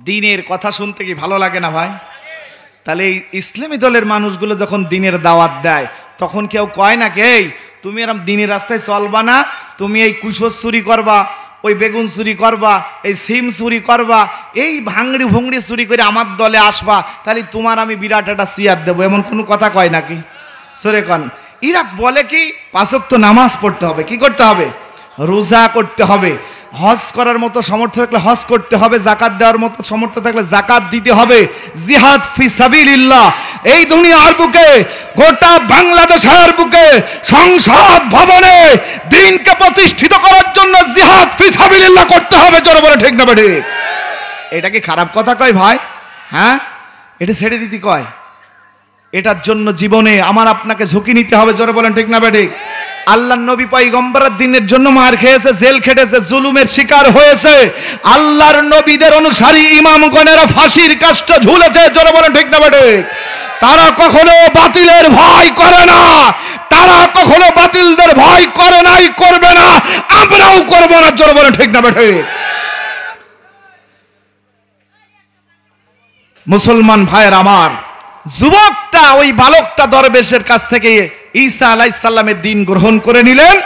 দ্বীনের কথা শুনতে কি ভালো লাগে না ভাই? তাহলে এই ইসলামী দলের মানুষগুলো যখন দ্বীনের দাওয়াত দেয় তখন কেউ কয় না কে তুমি এরকম দ্বীনের রাস্তায় চলবা না, তুমি এই কুশোর চুরি করবা, ওই বেগুন চুরি করবা, এই সিম চুরি করবা, এই ভাঙড়ি ভুংড়ি চুরি করে আমার দলে আসবা, তাহলে তোমার আমি বিরাট একটা চেয়ার দেবো, এমন কোনো কথা কয় নাকি? সরে কন। ইরা বলে কি 5 ওয়াক্ত নামাজ পড়তে হবে, কি করতে হবে? রোজা করতে হবে। হজ করার মতো সামর্থ্য থাকলে হজ করতে হবে, জাকাত দেওয়ার মতো সামর্থ্য থাকলে জাকাত দিতে হবে। জিহাদ ফি সাবিলিল্লাহ, এই দুনিয়ার বুকে, গোটা বাংলাদেশের বুকে, সংসদ ভবনে দ্বীনকে প্রতিষ্ঠিত করার জন্য জিহাদ ফি সাবিলিল্লাহ করতে হবে। জোরে বলে ঠিক না বেঠিক? এটা কি খারাপ কথা কয় ভাই? হ্যাঁ, এটা ছেড়ে দিতে কয়? এটার জন্য জীবনে আমার আপনাকে ঝুঁকি নিতে হবে। জোরে বলেন ঠিক না বেঠিক? আল্লাহর নবী পয়গম্বরের দিনের জন্য মার খেয়েছে, জেল খেটেছে, জুলুমের শিকার হয়েছে। আল্লাহর নবীদের অনুসারী ইমামগণেরা ফাঁসির কাষ্ঠে ঝুলেছে। জোরে বলেন ঠিক না বেঠিক? তারা কখনো বাতিলের ভয় করে না, তারা কখনো বাতিলদের ভয় করে নাই, করবে না, আমরাও করব না। জোরে বলেন ঠিক না বেঠিক? মুসলমান ভাইয়ের আমার, যুবকটা, ওই বালকটা দরবেশের কাছ থেকে ঈসা আলাইহিস সালামের দ্বীন গ্রহণ করে নিলেন,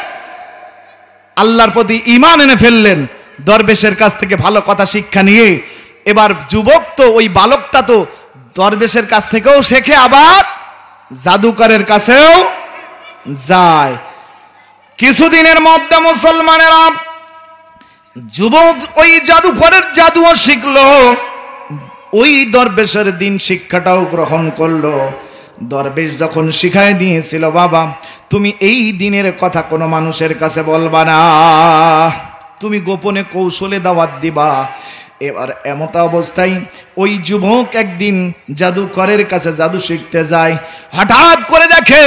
আল্লাহর প্রতি ঈমান এনে ফেললেন। দরবেশের কাছ থেকে ভালো কথা শিক্ষা নিয়ে এবার যুবক তো, ওই বালকটা তো দরবেশের কাছ থেকেও শেখে, আবার জাদুকরের কাছেও যায়। কিছুদিনের মধ্যে মুসলমানেরা যুবক ওই জাদুকরের জাদুও শিখলো, ওই দরবেশের দ্বীন শিক্ষাটাও গ্রহণ করলো। দরবেশ যখন শিখায় দিয়েছিল, বাবা তুমি এই দ্বীনের কথা কোনো মানুষের কাছে বলবা না, তুমি গোপনে কৌশলে দাওয়াত দিবা। এবার এমত অবস্থায় ওই যুবক একদিন জাদুকরের কাছে জাদু শিখতে যায়। হঠাৎ করে দেখে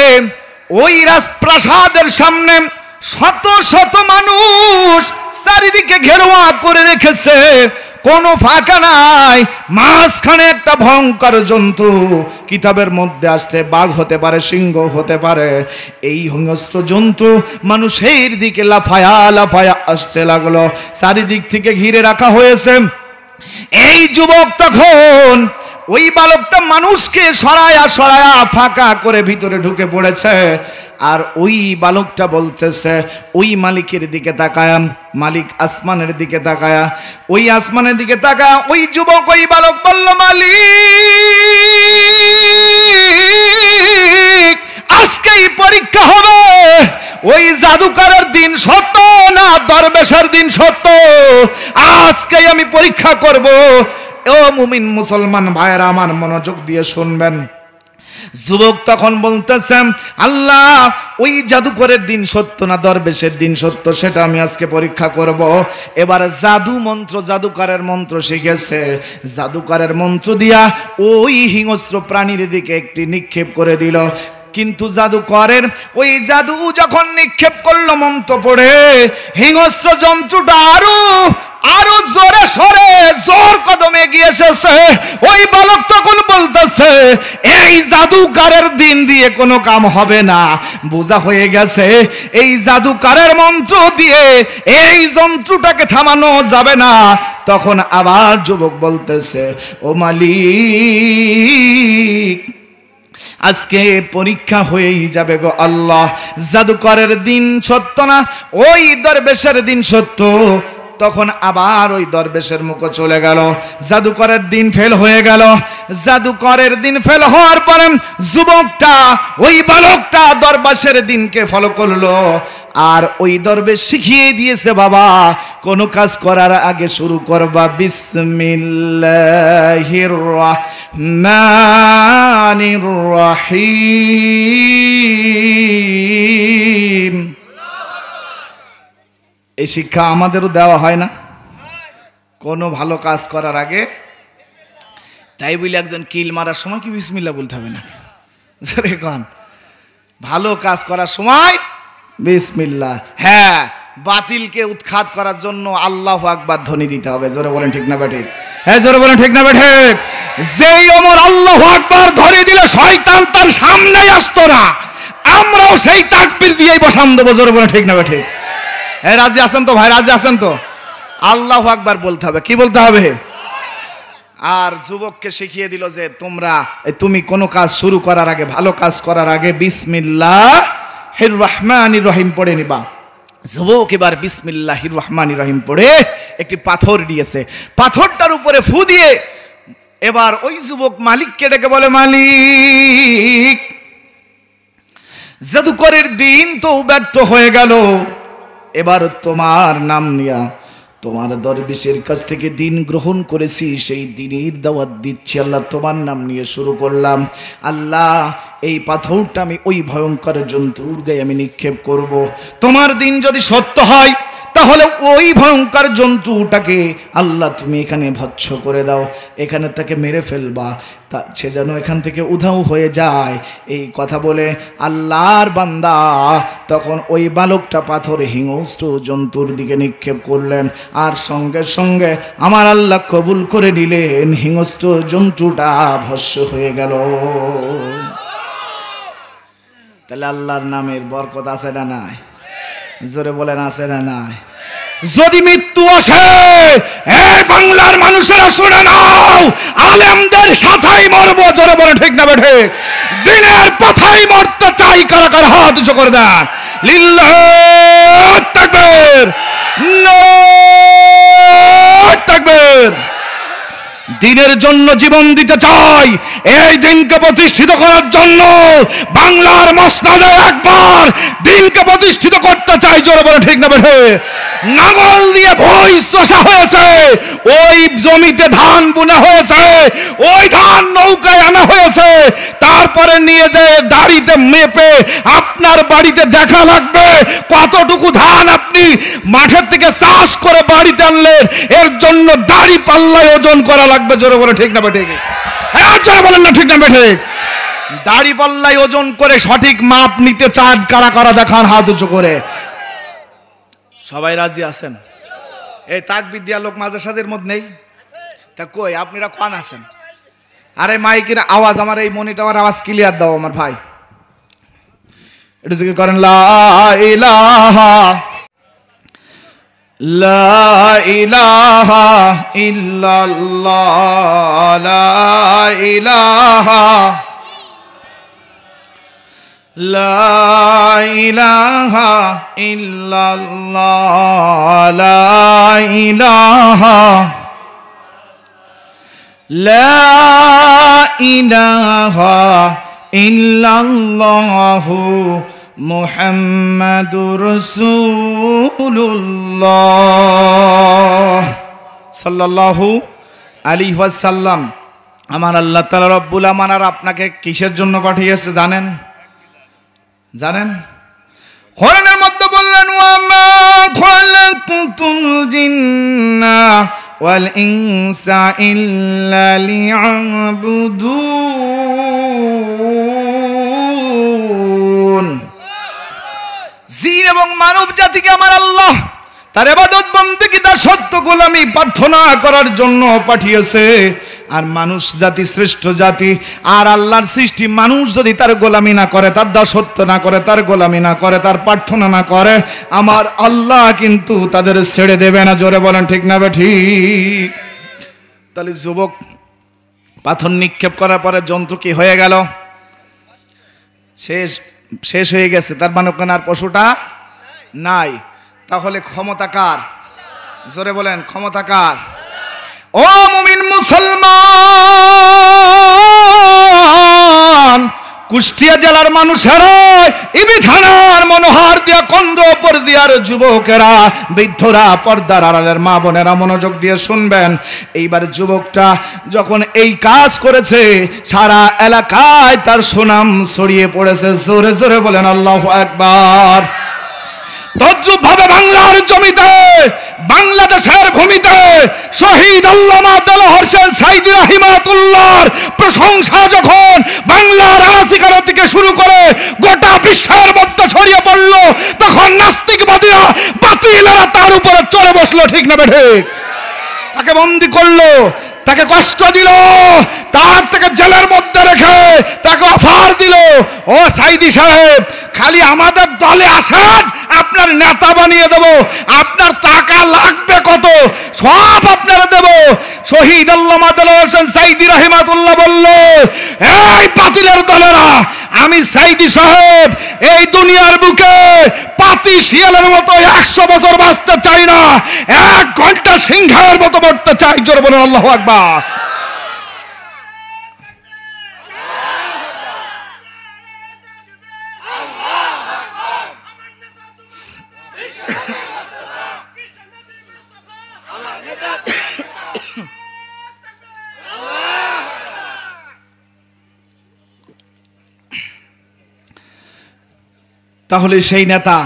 ওই রাজপ্রাসাদের সামনে শত শত মানুষ চারিদিকে ঘেরোয়া করে রেখেছে, কোনো ফাঁকা নাই, মাঝখানে একটা ভয়ঙ্কর জন্তু, কিতাবের মধ্যে আসতে বাঘ হতে পারে, সিংহ হতে পারে, এই হিংস্র জন্তু মানুষের দিকে লাফায়া লাফায়া আসতে লাগলো। চারিদিক থেকে ঘিরে রাখা হয়েছে। এই যুবক তখন ওই বালকটা মানুষকে সরায়া সরায়া ফাঁকা করে ভিতরে ঢুকে পড়েছে। আর ওই বালকটা বলতেছে, ওই মালিকের দিকে তাকায়া, মালিক আসমানের দিকে তাকায়া, ওই আসমানের দিকে তাকায়া ওই যুবক, ওই বালক বলল, মালিক আজকেই পরীক্ষা হবে, ওই জাদুকরের দিন সত্য না দরবেশের দিন সত্য, আজকেই আমি পরীক্ষা করব। ও মুমিন মুসলমান ভাইয়েরা আমার, মনোযোগ দিয়ে শুনবেন। যুবক তখন বলতেছেন, আল্লাহ ওই জাদুকরের দিন সত্য না দরবেশের দিন সত্য, সেটা আমি আজকে পরীক্ষা করব। এবার জাদু মন্ত্র, জাদুকরের মন্ত্র শিখেছে, জাদুকরের মন্ত্র দিয়া ওই হিংস্র প্রাণীর দিকে একটি নিক্ষেপ করে দিল। কিন্তু জাদুকরের ওই জাদু যখন নিক্ষেপ করলো মন্ত্র পড়ে, হিংস্র জন্তুটা আরো জোরে সরে জোর কদমে এগিয়ে এসেছে। ওই বালক তখন বলতেছে, এই জাদুকারের দিন দিয়ে কোনো কাম হবে না, বোঝা হয়ে গেছে এই জাদুকারের মন্ত্র দিয়ে এই জন্তুটাকে থামানো যাবে না। তখন আবার যুবক বলতেছে, ও মালিক আজকে পরীক্ষা হয়েই যাবে গো আল্লাহ, জাদুকরের দিন সত্য না ওই দরবেশের দিন সত্য। তখন আবার ওই দরবেশের মুখ চলে গেল, জাদুকরের দিন ফেল হয়ে গেল। জাদুকরের দিন ফেল হওয়ার পরে যুবকটা, ওই বালকটা দরবেশের দিনকে ফলো করলো। আর ওই দরবেশ শিখিয়ে দিয়েছে, বাবা কোনো কাজ করার আগে শুরু করবা বিসমিল্লাহির রহমানির রহিম। এই শিক্ষা আমাদেরও দেওয়া হয় না কোনো ভালো কাজ করার আগে? তাই বলে একজন কিল মারার সময় কি বিসমিল্লাহ বলতে হবে না? জোরে কোন, ভালো কাজ করার সময় বিসমিল্লাহ। হ্যাঁ, বাতিলকে উৎখাত করার জন্য আল্লাহু আকবার ধ্বনি দিতে হবে। জোরে বলেন ঠিক না বেঠিক? হ্যাঁ জোরে বলেন ঠিক না বেঠিক? যেই ওমর আল্লাহু আকবার ধ্বনি দিলে শয়তান তার সামনেই আসতো না, আমরাও সেই তাকবীর দিয়েই বসান দেবো। জোরে বলেন ঠিক না বেঠিক? হ্যাঁ রাজি আছেন তো ভাই? রাজি আছেন তো? আল্লাহু আকবার বলতে হবে। কি বলতে হবে? আর যুবককে শিখিয়ে দিল যে তুমি কোনো কাজ শুরু করার আগে, ভালো কাজ করার আগে বিসমিল্লাহির রহমানির রহিম পড়ে নিবা। যুবক এবার বিসমিল্লাহির রহমানির রহিম পড়ে একটি পাথর দিয়েছে, পাথরটার উপরে ফু দিয়ে এবার ওই যুবক মালিককে ডেকে বলে, মালিক জাদুকরের দিন তো ব্যর্থ হয়ে গেল, এবার তোমার নাম নিয়া তোমার দরবেশের কাছ থেকে দিন গ্রহণ করেছি, সেই দিনের দাওয়াত দিচ্ছি আল্লাহ, তোমার নাম নিয়ে শুরু করলাম। আল্লাহ এই পাথরটা আমি ওই ভয়ঙ্কর জন্তুর গায়ে আমি নিক্ষেপ করব। তোমার দিন যদি সত্য হয় তাহলে ওই ভয়ঙ্কর জন্তুটাকে আল্লাহ তুমি এখানে ভৎস করে দাও, এখানে তাকে মেরে ফেলবা, তা সে যেন এখান থেকে উধাও হয়ে যায়। এই কথা বলে আল্লাহর বান্দা তখন ওই বালকটা পাথরে হিংস্র জন্তুর দিকে নিক্ষেপ করলেন, আর সঙ্গে সঙ্গে আমার আল্লাহ কবুল করে নিলেন, হিংস্র জন্তুটা ভস্ম হয়ে গেল। তাহলে আল্লাহর নামের বরকত আছে না নাই? জোরে বলেন আছে না নাই? যদি মৃত্যু আসে, এই বাংলার মানুষেরা শুনে নাও, আলেমদের সাথেই মরবো। জোরে বলে ঠিক না বেঠে? দিনের পথেই মরতে চাই। কারা কারা হাত উঁচু করে দেন? লিল্লাহ তাকবীর, নারায়ে তাকবীর। দিনের জন্য জীবন দিতে চাই, এই দিনকে প্রতিষ্ঠিত করার জন্য বাংলার মসনদে একবার দিনকে প্রতিষ্ঠিত করতে চাই। জোরে বলে ঠিক না বেঠে? নাঙল দিয়ে ভুঁই চষা হয়েছে, ওই জমিতে ধান বোনা হয়েছে, ওই ধান নৌকায় আনা হয়েছে, তারপরে নিয়ে যেয়ে দাড়িতে মেপে আপনার বাড়িতে দেখা লাগবে কতটুকু ধান আপনি মাঠের থেকে চাষ করে বাড়িতে আনলেন। এর জন্য দাড়ি পাল্লায় ওজন করা লাগবে। জোরে বলে ঠিক না বেঠে? হ্যাঁ জোরে বলেন না ঠিক না বেঠে? দাড়ি পাল্লায় ওজন করে সঠিক মাপ নিতে চান? কারা কারা দেখান হাত উঁচু করে? সবাই রাজি আছেন? এই তাকবীর দিয়া লোক মাঝে সাজের মধ্যে নেই, তা কই আপনারা কোন আছেন? আরে মাইকের আওয়াজ, আমার এই মনিটরের আওয়াজ ক্লিয়ার দাও আমার ভাই। এটা জিকির করেন লা ইলাহা লা ইলাহা ইল্লাল্লাহ, লা ইলাহা লা ইলাহা ইল্লাল্লাহ, লা ইলাহা লা ইলাহা ইল্লাল্লাহু মুহাম্মাদুর রাসূলুল্লাহ সাল্লাল্লাহু আলাইহি ওয়াসাল্লাম। আমার আল্লাহ তাআলা রব্বুল আমানার আপনাকে কিসের জন্য পাঠিয়েছে জানেন? জানেন? কোরআনের মধ্যে বললেন, ওয়া মা খালাকতুল জিন্না ওয়াল ইনসা ইল্লা লিয়াবুদুন। জিন এবং মানব জাতিকে আমার আল্লাহ তার ইবাদত বন্দেগী, তার সত্য গোলামি প্রার্থনা করার জন্য পাঠিয়েছে। আর মানুষ জাতি শ্রেষ্ঠ জাতি, আর আল্লাহর সৃষ্টি মানুষ যদি তার গোলামি না করে, তার দাসত্ব না করে, তার গোলামি না করে, তার প্রার্থনা না করে, আমার আল্লাহ কিন্তু তাদের ছেড়ে দেবে না। জোরে বলেন ঠিক না ঠিক? তাহলে যুবক পাথর নিক্ষেপ করার পরে জন্তু কি হয়ে গেল? শেষ হয়ে গেছে। তার মানে ওখানে আর পশুটা নাই। তাহলে ক্ষমতা কার? জোরে বলেন ক্ষমতা কার? ও মুমিন মুসলমান, কুষ্টিয়া জেলার মানুষেরা, ইবি থানার মনোহার দিয়া কন্দ্রপুর দিয়ার যুবকেরা, বৃদ্ধরা, পর্দার আড়ালের মা বোনেরা মনোযোগ দিয়ে শুনবেন। এইবার যুবকটা যখন এই কাজ করেছে, সারা এলাকায় তার সুনাম ছড়িয়ে পড়েছে। জোরে জোরে বলেন আল্লাহু আকবার। তদ্রুপ ভাবে বাংলার জমিতে, বাংলাদেশের ভূমিতে শহীদ আল্লামা দেলোয়ার হোসেন সাঈদী রাহিমাতুল্লাহর প্রশংসা যখন বাংলার আনাচিকানা থেকে শুরু করে গোটা বিশ্বের মধ্যে ছড়িয়ে পড়ল, তখন নাস্তিকবাদীরা, বাতিলেরা তার উপরে চড়ে বসলো। ঠিক না বেঠে? তাকে বন্দি করলো, তাকে কষ্ট দিল, তার থেকে জেলের মধ্যে রেখে তাকে অফার দিল, ও সাঈদী সাহেব, খালি আমাদের দলে আসেন, আপনার নেতা বানিয়ে দেব, আপনার টাকা লাগবে কত সব আপনারা দেব। শহীদ আল্লামা দেলোয়ার হোসেন সাঈদী রাহিমাতুল্লাহ বলল, এই বাতিলের দলেরা, আমি সাঈদী সাহেব এই দুনিয়ার বুকে পাতি শিয়ালের মতো 100 বছর বাঁচতে চাই না, 1 ঘন্টা সিংহের মতো মরতে চাই। জোরে বলেন আল্লাহু আকবার। তাহলে সেই নেতা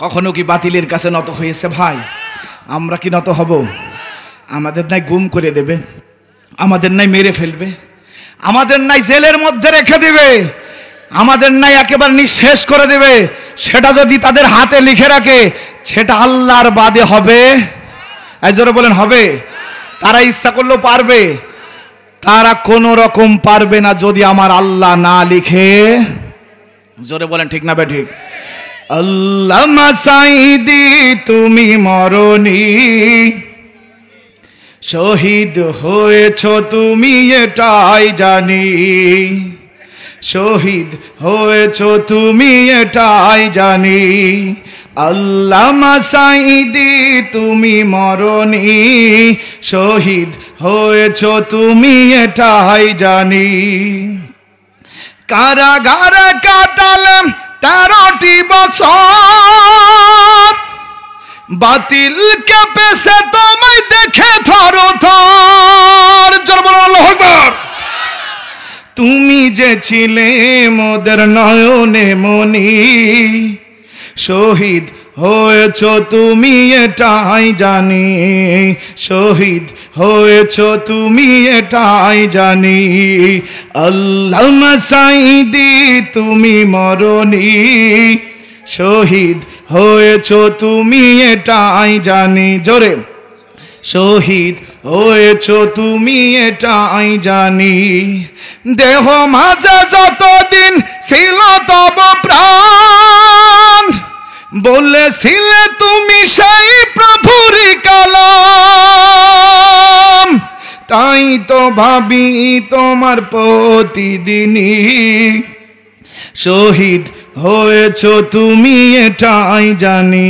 কখনো কি বাতিলের কাছে নত হয়েছে? ভাই আমরা কি নত হব? আমাদের নাই গুম করে দেবে, আমাদের নাই মেরে ফেলবে, আমাদের নাই জেলের মধ্যে রেখে দিবে, আমাদের নাই একেবারে নিঃশেষ করে দেবে, সেটা যদি তাদের হাতে লিখে রাখে সেটা আল্লাহর বাদে হবে? জোরে বলেন হবে? তারা ইচ্ছা করলেও পারবে? তারা কোনো রকম পারবে না যদি আমার আল্লাহ না লিখে। জোরে বলেন ঠিক না বেঠিক? আল্লামা সাঈদী তুমি মরনি, শহীদ হয়েছ তুমি এটাই জানি, শহীদ হয়েছ তুমি এটাই জানি। আল্লামা সাঈদী তুমি মরনি, শহীদ হয়েছ তুমি এটাই জানি। কারাগারে কাটালাম 13টি বছর, বাতিল কেঁপেছে তোমায় দেখে থরথর। জোরে বলো আল্লাহু আকবার। তুমি যে ছিলে মোদের নয়নে মনি, শহীদ হয়েছ তুমি এটাই জানি, শহীদ হয়েছ তুমি এটাই জানি। আল্লামা সাঈদী তুমি মরনি, শহীদ হয়েছ তুমি এটাই জানি। জোরে, শহীদ হয়েছ তুমি এটাই জানি। দেহ মাঝে যতদিন ছিল তব প্রাণ, বলেছিলে তুমি সেই প্রভুরই কালাম। তাই তো ভাবি তোমার প্রতিদিনই, শহীদ হয়েছ তুমি এটাই জানি,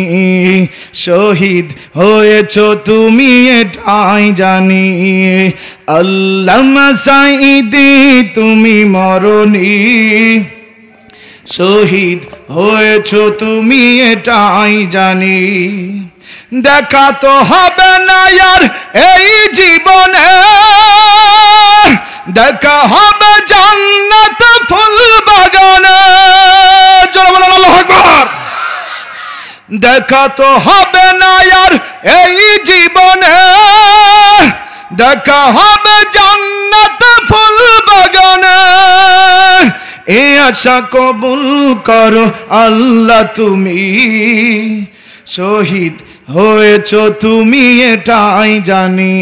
শহীদ হয়েছ তুমি এটাই জানি। আল্লামা সাঈদী তুমি মরনি, শহীদ হয়েছ তুমি এটাই জানি। দেখা তো হবে না আর এই জীবনে, দেখা হবে জান্নাত ফুল বাগানে। জোরে বলেন আল্লাহু আকবার। দেখা তো হবে না আর এই জীবনে, দেখা হবে জান্নাত ফুল বাগানে। এ আশা কবুল করো আল্লাহ তুমি, শহীদ হয়েছ তুমি এটাই জানি,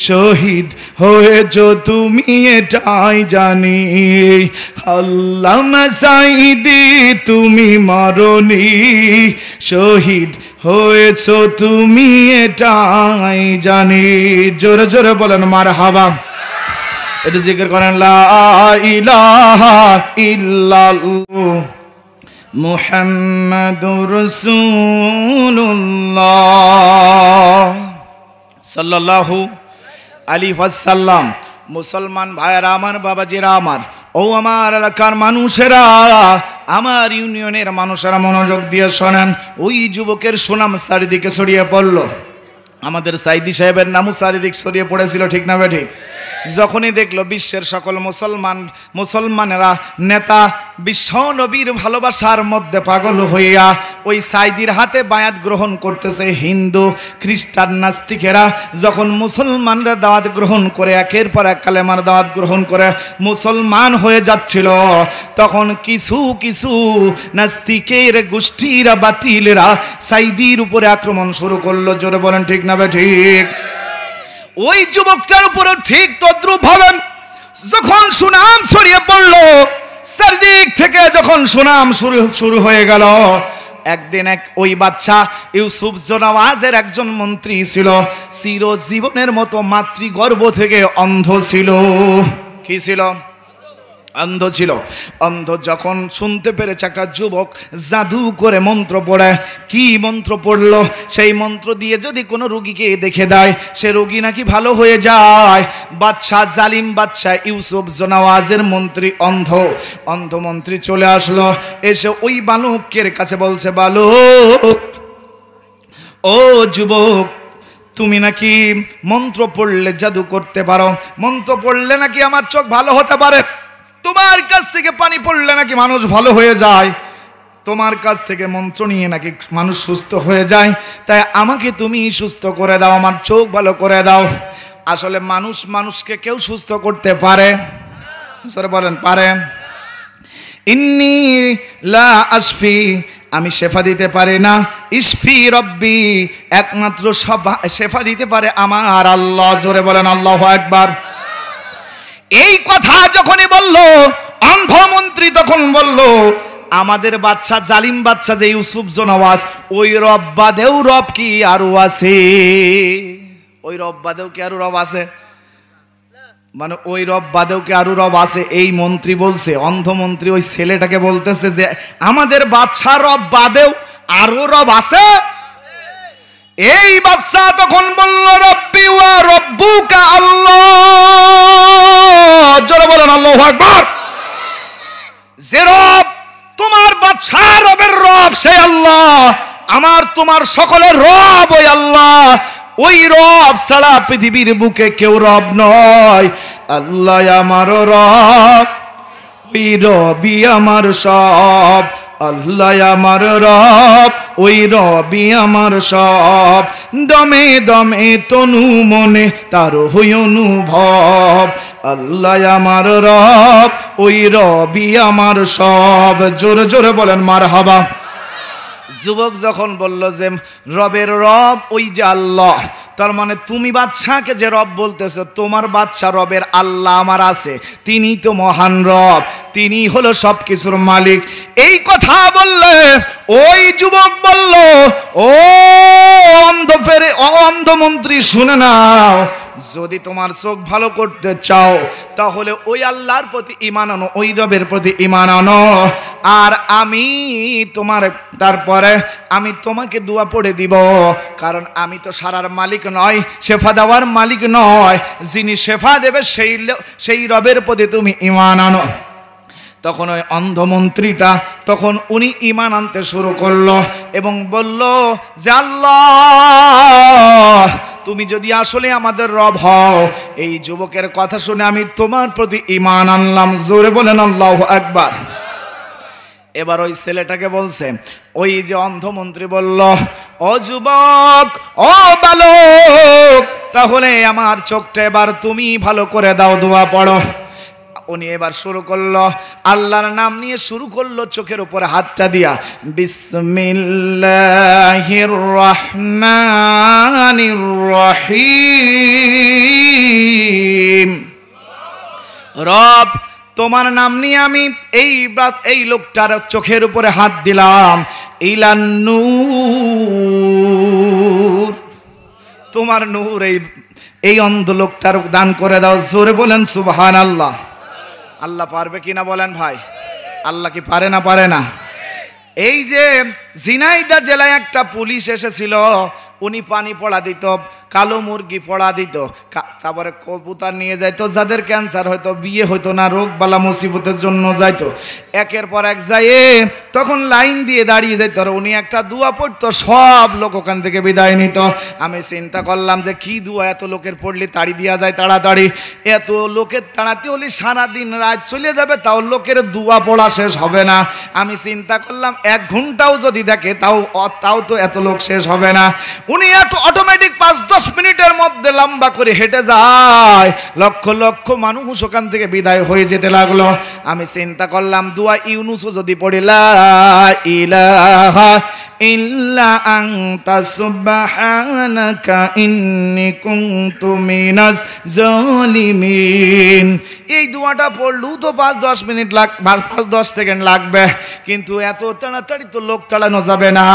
শহীদ হয়েছ তুমি এটাই জানি। আল্লামা সাঈদী তুমি মরনি, শহীদ হয়েছ তুমি এটাই জানি। জোরে জোরে বলেন মারহাবা। একটু জিকির করেন লা ইলাহা ইল্লাল্লাহ মুহাম্মাদুর রাসূলুল্লাহ সাল্লাল্লাহু আলাইহি ওয়াসাল্লাম। মুসলমান ভাইয়েরা আমার, বাবাজিরা আমার, ও আমার এলাকার মানুষেরা, আমার ইউনিয়নের মানুষেরা মনোযোগ দিয়ে শোনেন। ওই যুবকের সুনাম চারিদিকে ছড়িয়ে পড়ল, আমাদের সাইদি সাহেবের নামও চারিদিক ছড়িয়ে পড়েছিল, ঠিক না বেঠিক? যখনই দেখলো বিশ্বের সকল মুসলমানেরা নেতা বিশ্ব নবীর ভালোবাসার মধ্যে পাগল হইয়া ওই সাইদির হাতে বায়াত গ্রহণ করতেছে, হিন্দু খ্রিস্টান নাস্তিকেরা যখন মুসলমানরা দাওয়াত গ্রহণ করে একের পর এক কালেমার দাওয়াত গ্রহণ করে মুসলমান হয়ে যাচ্ছিল, তখন কিছু কিছু নাস্তিকের গোষ্ঠীরা বাতিলেরা সাইদির উপরে আক্রমণ শুরু করলো। জোরে বলেন ঠিক না ঠিক? ওই যুবকটার উপরে ঠিক তদ্রুপ ভাবে যখন সুনাম ছড়িয়ে পড়লো, চারদিক থেকে যখন সুনাম শুরু হয়ে গেল, একদিন ওই বাচ্চা ইউসুফ জোনাওয়াজের একজন মন্ত্রী ছিল, চিরজীবনের মতো মাতৃগর্ভ থেকে অন্ধ ছিল। কি ছিল? অন্ধ ছিল। অন্ধ যখন শুনতে পেরেছে একটা যুবক জাদু করে মন্ত্র পড়ে, কি মন্ত্র পড়লো, সেই মন্ত্র দিয়ে যদি কোনো রোগীকে দেখে দেয় সে রোগী নাকি ভালো হয়ে যায়। বাদশা, জালিম বাদশা ইউসুফ জোনাওয়াজের মন্ত্রী অন্ধ মন্ত্রী চলে আসলো, এসে ওই বালকের কাছে বলছে, বালক, ও যুবক, তুমি নাকি মন্ত্র পড়লে জাদু করতে পারো, মন্ত্র পড়লে নাকি আমার চোখ ভালো হতে পারে, তোমার কাছ থেকে পানি পড়লে নাকি মানুষ ভালো হয়ে যায়, তোমার কাছ থেকে মন্ত্র নিয়ে নাকি মানুষ সুস্থ হয়ে যায়, তাই আমাকে তুমি সুস্থ করে দাও, আমার চোখ ভালো করে দাও। আসলে মানুষকে কেউ সুস্থ করতে পারে? সরে বলেন, পারে? ইন্নী লা আশফি, আমি শেফা দিতে পারি না। ইশফি রব্বি, একমাত্র শেফা দিতে পারে আমার আল্লাহ। জোরে বলেন আল্লাহু আকবার। এই কথা যখনই বলল অন্ধমন্ত্রী, তখন বলল আমাদের বাচ্চা, জালিম বাচ্চা যে ইউসুফ জনওয়াজ, ওই রব বাদেও রব কি আরো আছে? ওই রব বাদেও কি আরো রব আছে? মানে ওই রব বাদেও কি আরো রব আছে? এই মন্ত্রী বলছে, অন্ধমন্ত্রী ওই ছেলেটাকে বলতেছে যে আমাদের বাচ্চা রব বাদেও আরো রব আছে। এই বাচ্চা তখন বলল রব্বি ওয়া রব্বুকা আল্লাহ। জোরে বলেন আল্লাহু আকবার। যে রব তোমার বাচ্চা রবের রব সে আল্লাহ, আমার তোমার সকলের রব ওই আল্লাহ। ওই রব ছাড়া পৃথিবীর বুকে কেউ রব নয়। আল্লাহ আমার রব, ওই রবি আমার সব। আল্লাহ আমার রব, ওই রবি আমার সব। দমে দমে তনু মনে তার হই অনুভব। আল্লাহ আমার রব, ওই রবি আমার সব। জোরে জোরে বলেন মারহাবা। যুবক যখন বলল যে রবের রব ওই যে আল্লাহ, তার মানে তুমি বাদশাকে যে রব বলতেছো, তোমার বাদশা রবের আল্লাহ আমার আছে, তিনি তো মহান রব, তিনি হলো সব কিছুর মালিক। এই কথা বললে ওই যুবক বলল, ও অন্ধমন্ত্রী শুনে নাও, যদি তোমার চোখ ভালো করতে চাও তাহলে ওই আল্লাহর প্রতি ঈমান আনো, ওই রবের প্রতি ঈমান আনো। আর আমি তোমার তারপরে আমি তোমাকে দোয়া পড়ে দিব, কারণ আমি তো সারার মালিক নয়, শেফা দেওয়ার মালিক নয়। যিনি শেফা দেবে সেই রবের প্রতি তুমি ঈমান আনো। তখন ওই অন্ধমন্ত্রীটা তখন উনি ঈমান আনতে শুরু করলো এবং বলল যে আল্লাহ, তুমি যদি আসলে আমাদের রব হও, এই যুবকের কথা শুনে আমি তোমার প্রতি ঈমান আনলাম। জোরে বলেন আল্লাহু আকবার। এবার ওই ছেলেটাকে বলছে, ওই যে অন্ধমন্ত্রী বলল, ও যুবক, ও বালক, তাহলে আমার চোখটা এবার তুমি ভালো করে দাও, দোয়া পড়ো। উনি এবার শুরু করলো, আল্লাহর নাম নিয়ে শুরু করলো, চোখের উপরে হাতটা দিয়া বিসমিল্লাহির রহমানির রহিম। রব, তোমার নাম নিয়ে আমি এই লোকটার চোখের উপরে হাত দিলাম। ইলান নূর, তোমার নূর এই অন্ধ লোকটার দান করে দাও। জোরে বলেন সুবহানাল্লাহ। আল্লাহ পারবে কিনা বলেন ভাই? আল্লাহ কি পারে না? পারে না? এই যে ঝিনাইদহ জেলায় একটা পুলিশ এসেছিল, উনি পানি পড়া দিত, কালো মুরগি পড়া দিত, তারপরে কবুতর নিয়ে যাইতো, যাদের ক্যান্সার হয়তো, বিয়ে হইতো না, রোগ বালা মুসিবতের জন্য যাইতো, একের পর এক যাইয়ে তখন লাইন দিয়ে দাঁড়িয়ে যাইতো, আর উনি একটা দোয়া পড়তো, সব লোক ওখান থেকে বিদায় নিত। আমি চিন্তা করলাম যে কি দোয়া, এত লোকের পড়লে তাড়ি দেওয়া যায় তাড়াতাড়ি, এত লোকের তাড়াতে হলে সারাদিন রাত চলে যাবে, তাও লোকের দোয়া পড়া শেষ হবে না। আমি চিন্তা করলাম 1 ঘন্টাও যদি দেখে তাও তো এত লোক শেষ হবে না। উনি এত অটোমেটিক 5-10 মিনিটের মধ্যে লম্বা করে হেঁটে যায়, লক্ষ লক্ষ মানুষ ওখান থেকে বিদায় হয়ে যেতে লাগলো। আমি চিন্তা করলাম দোয়া ইউনুসও যদি পড়ি, লা ইলাহা ইল্লা আনতা সুবহানাকা ইন্নী কুনতু মিনাজ জালিমিন, এই দোয়াটা পড়লেও তো 5-10 মিনিট 5-10 সেকেন্ড লাগবে, কিন্তু এত তাড়াতাড়ি তো লোক তাড়ানো যাবে না।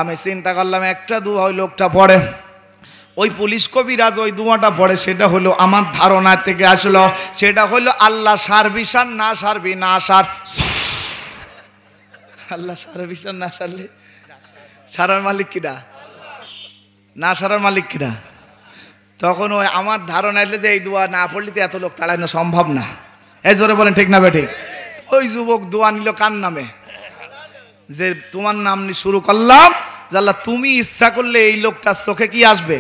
আমি চিন্তা করলাম একটা দোয়া ওই লোকটা পড়ে, ওই পুলিশ কবিরাজ ওই দোয়াটা পড়ে, সেটা হলো আমার ধারণা থেকে আসলো, সেটা হলো আল্লাহ সার্ভিসান না সারবি না সার, আল্লাহ সার্ভিসান না সারলে সারার মালিক কিনা, না সারার মালিক কিনা। তখন ওই আমার ধারণা আসলে যে এই দোয়া না পড়লে তো এত লোক তাড়ানো সম্ভব না। এই জোরে বলেন ঠিক না বেঠিক? ওই যুবক দোয়া নিল কার নামে? যে তোমার নাম নিয়ে শুরু করলাম, জাল্লা তুমি ইচ্ছা করলে এই লোকটার চোখে কি আসবে,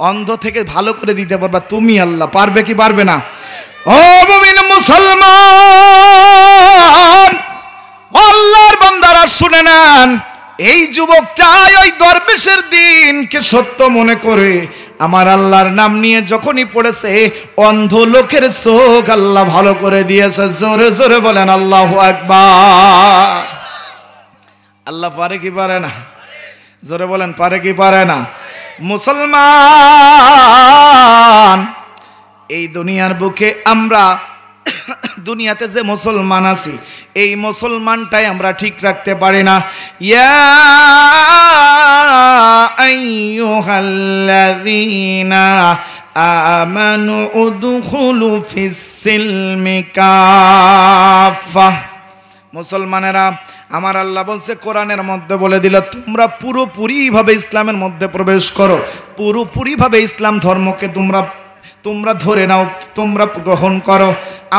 অন্ধ থেকে ভালো করে দিতে পারবা তুমি। আল্লাহ পারবে কি পারবে না? ও মুমিন মুসলমান, আল্লাহর বান্দারা শুনে নেন, এই যুবকটাই ওই দরবেশের দিনকে সত্য মনে করে আমার আল্লাহর নাম নিয়ে যখনই পড়েছে, অন্ধ লোকের চোখ আল্লাহ ভালো করে দিয়েছে। জোরে জোরে বলেন আল্লাহু আকবার। আল্লাহ পারে কি পারে না? জোরে বলেন পারে কি পারে না? মুসলমান, এই দুনিয়ার বুকে আমরা দুনিয়াতে যে মুসলমান আছি, এই মুসলমানটাই আমরা ঠিক রাখতে পারি না। ইয়া আইয়ুহাল্লাযীনা আমানু উদখুলু ফিস-সিলমি কাফা। মুসলমানেরা, আমার আল্লাহ বলছে কোরআনের মধ্যে বলে দিল, তোমরা পুরোপুরি ভাবে ইসলামের মধ্যে প্রবেশ করো, পুরোপুরি ভাবে ইসলাম ধর্মকে তোমরা ধরে নাও, তোমরা গ্রহণ করো।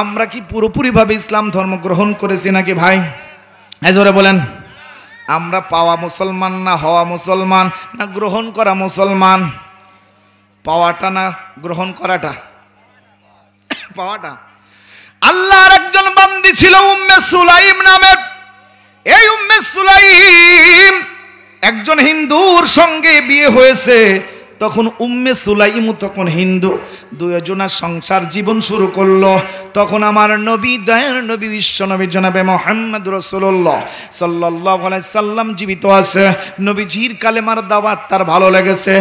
আমরা কি পুরোপুরি ভাবে ইসলাম ধর্ম গ্রহণ করেছি নাকি ভাই? জোরে বলেন। আমরা পাওয়া মুসলমান না হওয়া মুসলমান, না গ্রহণ করা মুসলমান? পাওয়াটা না গ্রহণ করাটা? পাওয়াটা। আল্লাহর একজন বান্দি ছিল উম্মে সুলাইম নামের। এই উম্মে সুলাইম একজন হিন্দুর সঙ্গে বিয়ে হয়েছে। তখন উম্মে সুলাইম তখন হিন্দু, দুজনের সংসার জীবন শুরু করলো। তখন আমার নবী, দয়ার নবী, বিশ্ব নবী জনাবে মুহাম্মদ রাসূলুল্লাহ সাল্লাল্লাহু আলাইহি সাল্লাম জীবিত আছে। নবীজির কালেমার দাওয়াত তার ভালো লেগেছে।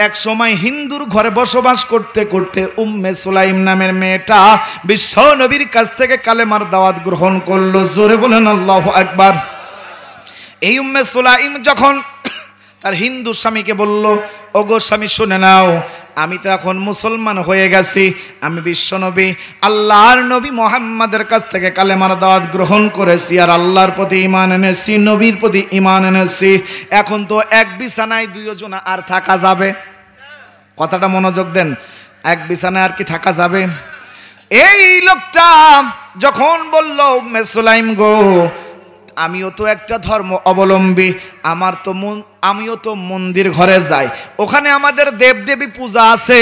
এক সময় হিন্দুর ঘরে বসবাস করতে করতে উম্মে সুলাইম নামের মেয়েটা বিশ্ব নবীর কাছ থেকে কালেমার দাওয়াত গ্রহণ করলো। জোরে বলেন আল্লাহু আকবার। এই উম্মে সুলাইম যখন তার হিন্দু স্বামীকে বলল, ওগো স্বামী শুনে নাও, আমি তো এখন মুসলমান হয়ে গেছি, আমি বিশ্বনবী আল্লাহর নবী মুহাম্মাদের কাছ থেকে কালেমার দাওয়াত গ্রহণ করেছি, আর আল্লাহর প্রতি ঈমান এনেছি, নবীর প্রতি ঈমান এনেছি। এখন তো এক বিছানায় দুইজন আর থাকা যাবে? কথাটা মনোযোগ দেন, এক বিছানায় আর কি থাকা যাবে? এই লোকটা যখন বলল, উম্মে সুলাইম গো, আমিও তো একটা ধর্ম অবলম্বী, আমিও তো মন্দির ঘরে যাই, ওখানে আমাদের দেবদেবী পূজা আছে,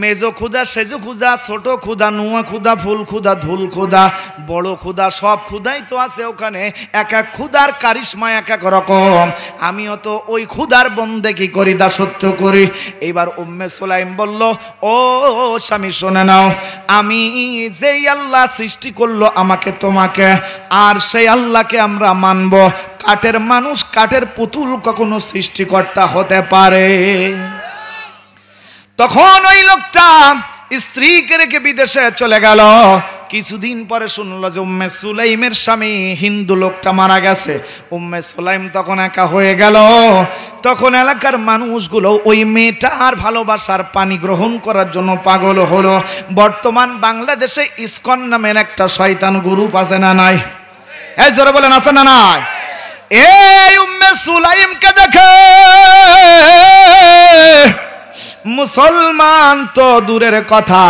মেজো খুদা, সেজো খুদা, ছোট খুদা, নুয়া খুদা, ফুল খুদা, ধুল খুদা, বড় খুদা, সব খুদাই তো আছে ওখানে। এক এক খুদার কারিশমা এক এক রকম, আমিও তো ওই খুদার বন্দেগী করি, দাসত্ব করি। এইবার উম্মে সুলাইম বলল, ও স্বামী শুনে নাও, আমি যেই আল্লাহ সৃষ্টি করলো আমাকে তোমাকে, আর সেই আল্লাহকে আমরা মানব। কাঠের মানুষ, কাঠের পুতুল কখনো সৃষ্টিকর্তা হতে পারে? তখন ওই লোকটা স্ত্রীকে রেখে বিদেশে চলে গেল। কিছুদিন পরে শুনলো যে উম্মে সুলাইমের স্বামী হিন্দু লোকটা মারা গেছে। উম্মে সুলাইম তখন একা হয়ে গেল। তখন এলাকার মানুষগুলো ওই মেয়েটার ভালোবাসার পানি গ্রহণ করার জন্য পাগল হলো। বর্তমান বাংলাদেশে ইসকন নামের একটা শয়তান গ্রুপ আছে না নাই? এই জোরে বলেন, আছে না নাই? এই উম্মে সুলাইমকে দেখে মুসলমান তো দূরের কথা,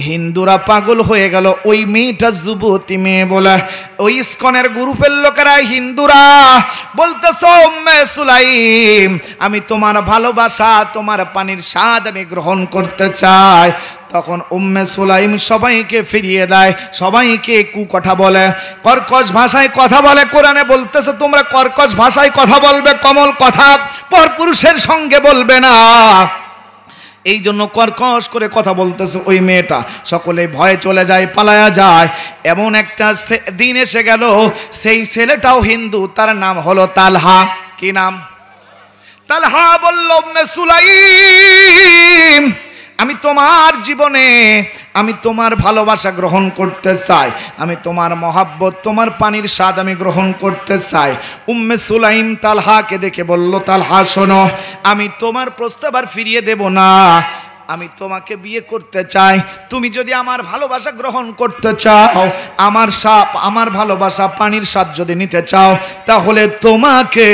হিন্দুরা পাগল হয়ে গেল। ওই মেয়েটা যুবতী মেয়ে বলে ওই ইসকনের গ্রুপের লোকেরা, হিন্দুরা বলতেছে, উম্মে সুলাইম, আমি তোমার ভালোবাসা, তোমার পানির স্বাদ আমি গ্রহণ করতে চাই। তখন উম্মে সুলাইম সবাইকে ফিরিয়ে দেয়, সবাইকে কুকথা বলে, কর্কশ ভাষায় কথা বলে। কোরআনে বলতেছে তোমরা কর্কশ ভাষায় কথা বলবে, কমল কথা পরপুরুষের সঙ্গে বলবে না। এই জন্য কর্কশ করে কথা বলতেছে ওই মেয়েটা। সকলে ভয়ে চলে যায়, পালায়া যায়। এমন একটা দিন এসে গেল, সেই ছেলেটাও হিন্দু, তার নাম হলো তালহা। কি নাম? তালহা বলল, উম্মে সুলাইম, আমি তোমার জীবনে, আমি তোমার ভালোবাসা গ্রহণ করতে চাই, আমি তোমার মহাব্বত, তোমার পানির স্বাদ আমি গ্রহণ করতে চাই। উম্মে সুলাইম তালহাকে দেখে বলল, তালহা শোনো, আমি তোমার প্রস্তাব আর ফিরিয়ে দেব না, আমি তোমাকে বিয়ে করতে চাই। তুমি যদি আমার ভালোবাসা গ্রহণ করতে চাও, আমার ভালোবাসা পানির স্বাদ যদি নিতে চাও, তাহলে তোমাকে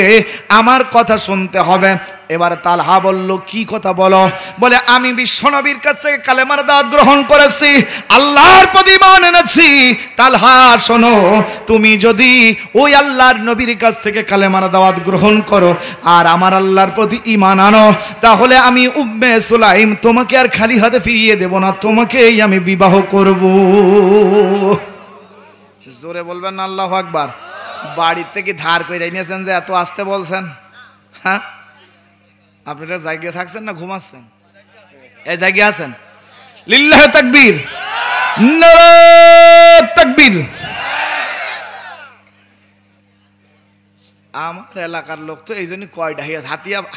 আমার কথা শুনতে হবে। এবার তালহা বলল, কি কথা বলো? বলে, আমি বিশ্বনবীর কাছ থেকে কালেমার দাওয়াত গ্রহণ করেছি, আল্লাহর প্রতি ঈমান এনেছি। তালহা শোনো, তুমি যদি ওই আল্লাহর নবীর কাছ থেকে কালেমার দাওয়াত গ্রহণ করো আর আমার আল্লাহর প্রতি ঈমান আনো, তাহলে আমি উম্মে সুলাইম তোমাকে আর খালি হাতে ফিরিয়ে দেব না, তোমাকেই আমি বিবাহ করব। জোরে বলবেন আল্লাহু আকবার। বাড়ির থেকে ধার করে নিয়েছেন যে এত আসতে বলছেন? হ্যাঁ, আপনারা জায়গায় থাকছেন না ঘুমাচ্ছেন? এই জায়গায় আছেন? লিল্লাহ তাকবীর, নারে তাকবীর। আমার এলাকার লোক তো এই জন্য কয়টা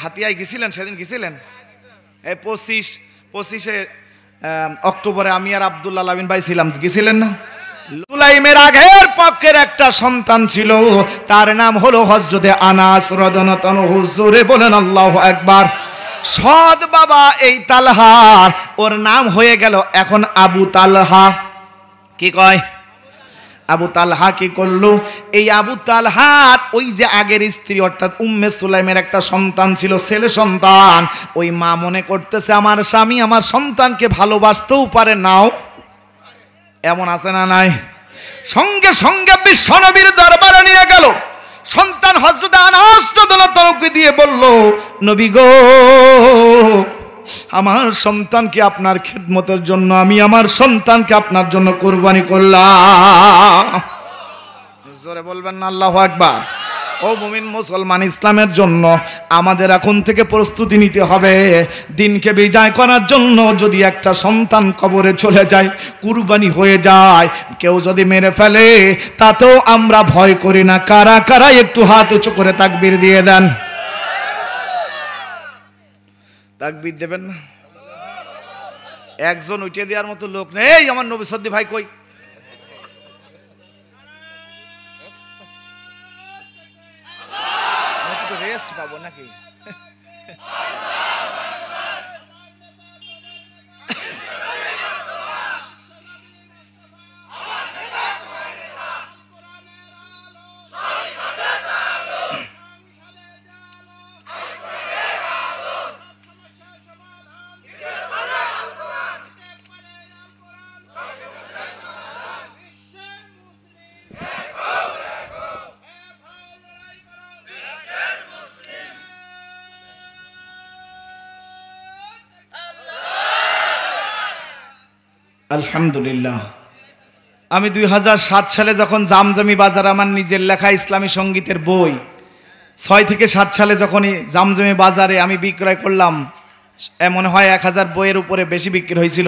হাতিয়ায় গেছিলেন, সেদিন গেছিলেন এই 25শে অক্টোবরে আমি আর আব্দুল আলামিন ভাই ছিলাম, গেছিলেন না? সুলাইমের আগের পক্ষের একটা সন্তান ছিল, তার নাম হলো হযরতে আনাস রাদিয়াল্লাহু আনহু। জোরে বলেন আল্লাহু আকবার। সৎ বাবা এই তালহার, ওর নাম হয়ে গেল এখন আবু তালহা। কি কয়? আবু তালহা কি করলো? এই আবু তালহার ওই যে আগের স্ত্রী অর্থাৎ উম্মে সুলাইমের একটা সন্তান ছিল, ছেলে সন্তান। ওই মা মনে করতেছে আমার স্বামী আমার সন্তানকে ভালোবাসতেও পারে, নাও এমন আছে না নাই? সঙ্গে সঙ্গে বিশ্বনবীর দরবারে নিয়ে গেল। সন্তান হযরত আনাস রাদিয়াল্লাহু আনহু দিয়ে বলল, নবী গো, আমার সন্তানকে আপনার খেদমতের জন্য আমি আমার সন্তানকে আপনার জন্য কুরবানি করলাম। জোরে বলবেন না আল্লাহু আকবার। ও মুমিন মুসলমান, ইসলামের জন্য আমাদের এখন থেকে প্রস্তুতি নিতে হবে। দিনকে বিজয় করার জন্য যদি একটা সন্তান কবরে চলে যায়, কুরবানি হয়ে যায়, কেউ যদি মেরে ফেলে, তাতেও আমরা ভয় করি না। কারা কারা একটু হাত উঁচু করে তাকবীর দিয়ে দেন? তাকবীর দেবেন না? একজন উঠিয়ে দেওয়ার মতো লোক নেই। এই আমার নবী সদ্দি ভাই কই? রেস্ট পাবো নাকি? আলহামদুলিল্লাহ। আমি 2007 সালে যখন জামজামি বাজার, আমার নিজের লেখা ইসলামী সঙ্গীতের বই 6 থেকে 7 সালে যখনই জামজামি বাজারে আমি বিক্রয় করলাম, মনে হয় 1000 বইয়ের উপরে বেশি বিক্রি হয়েছিল।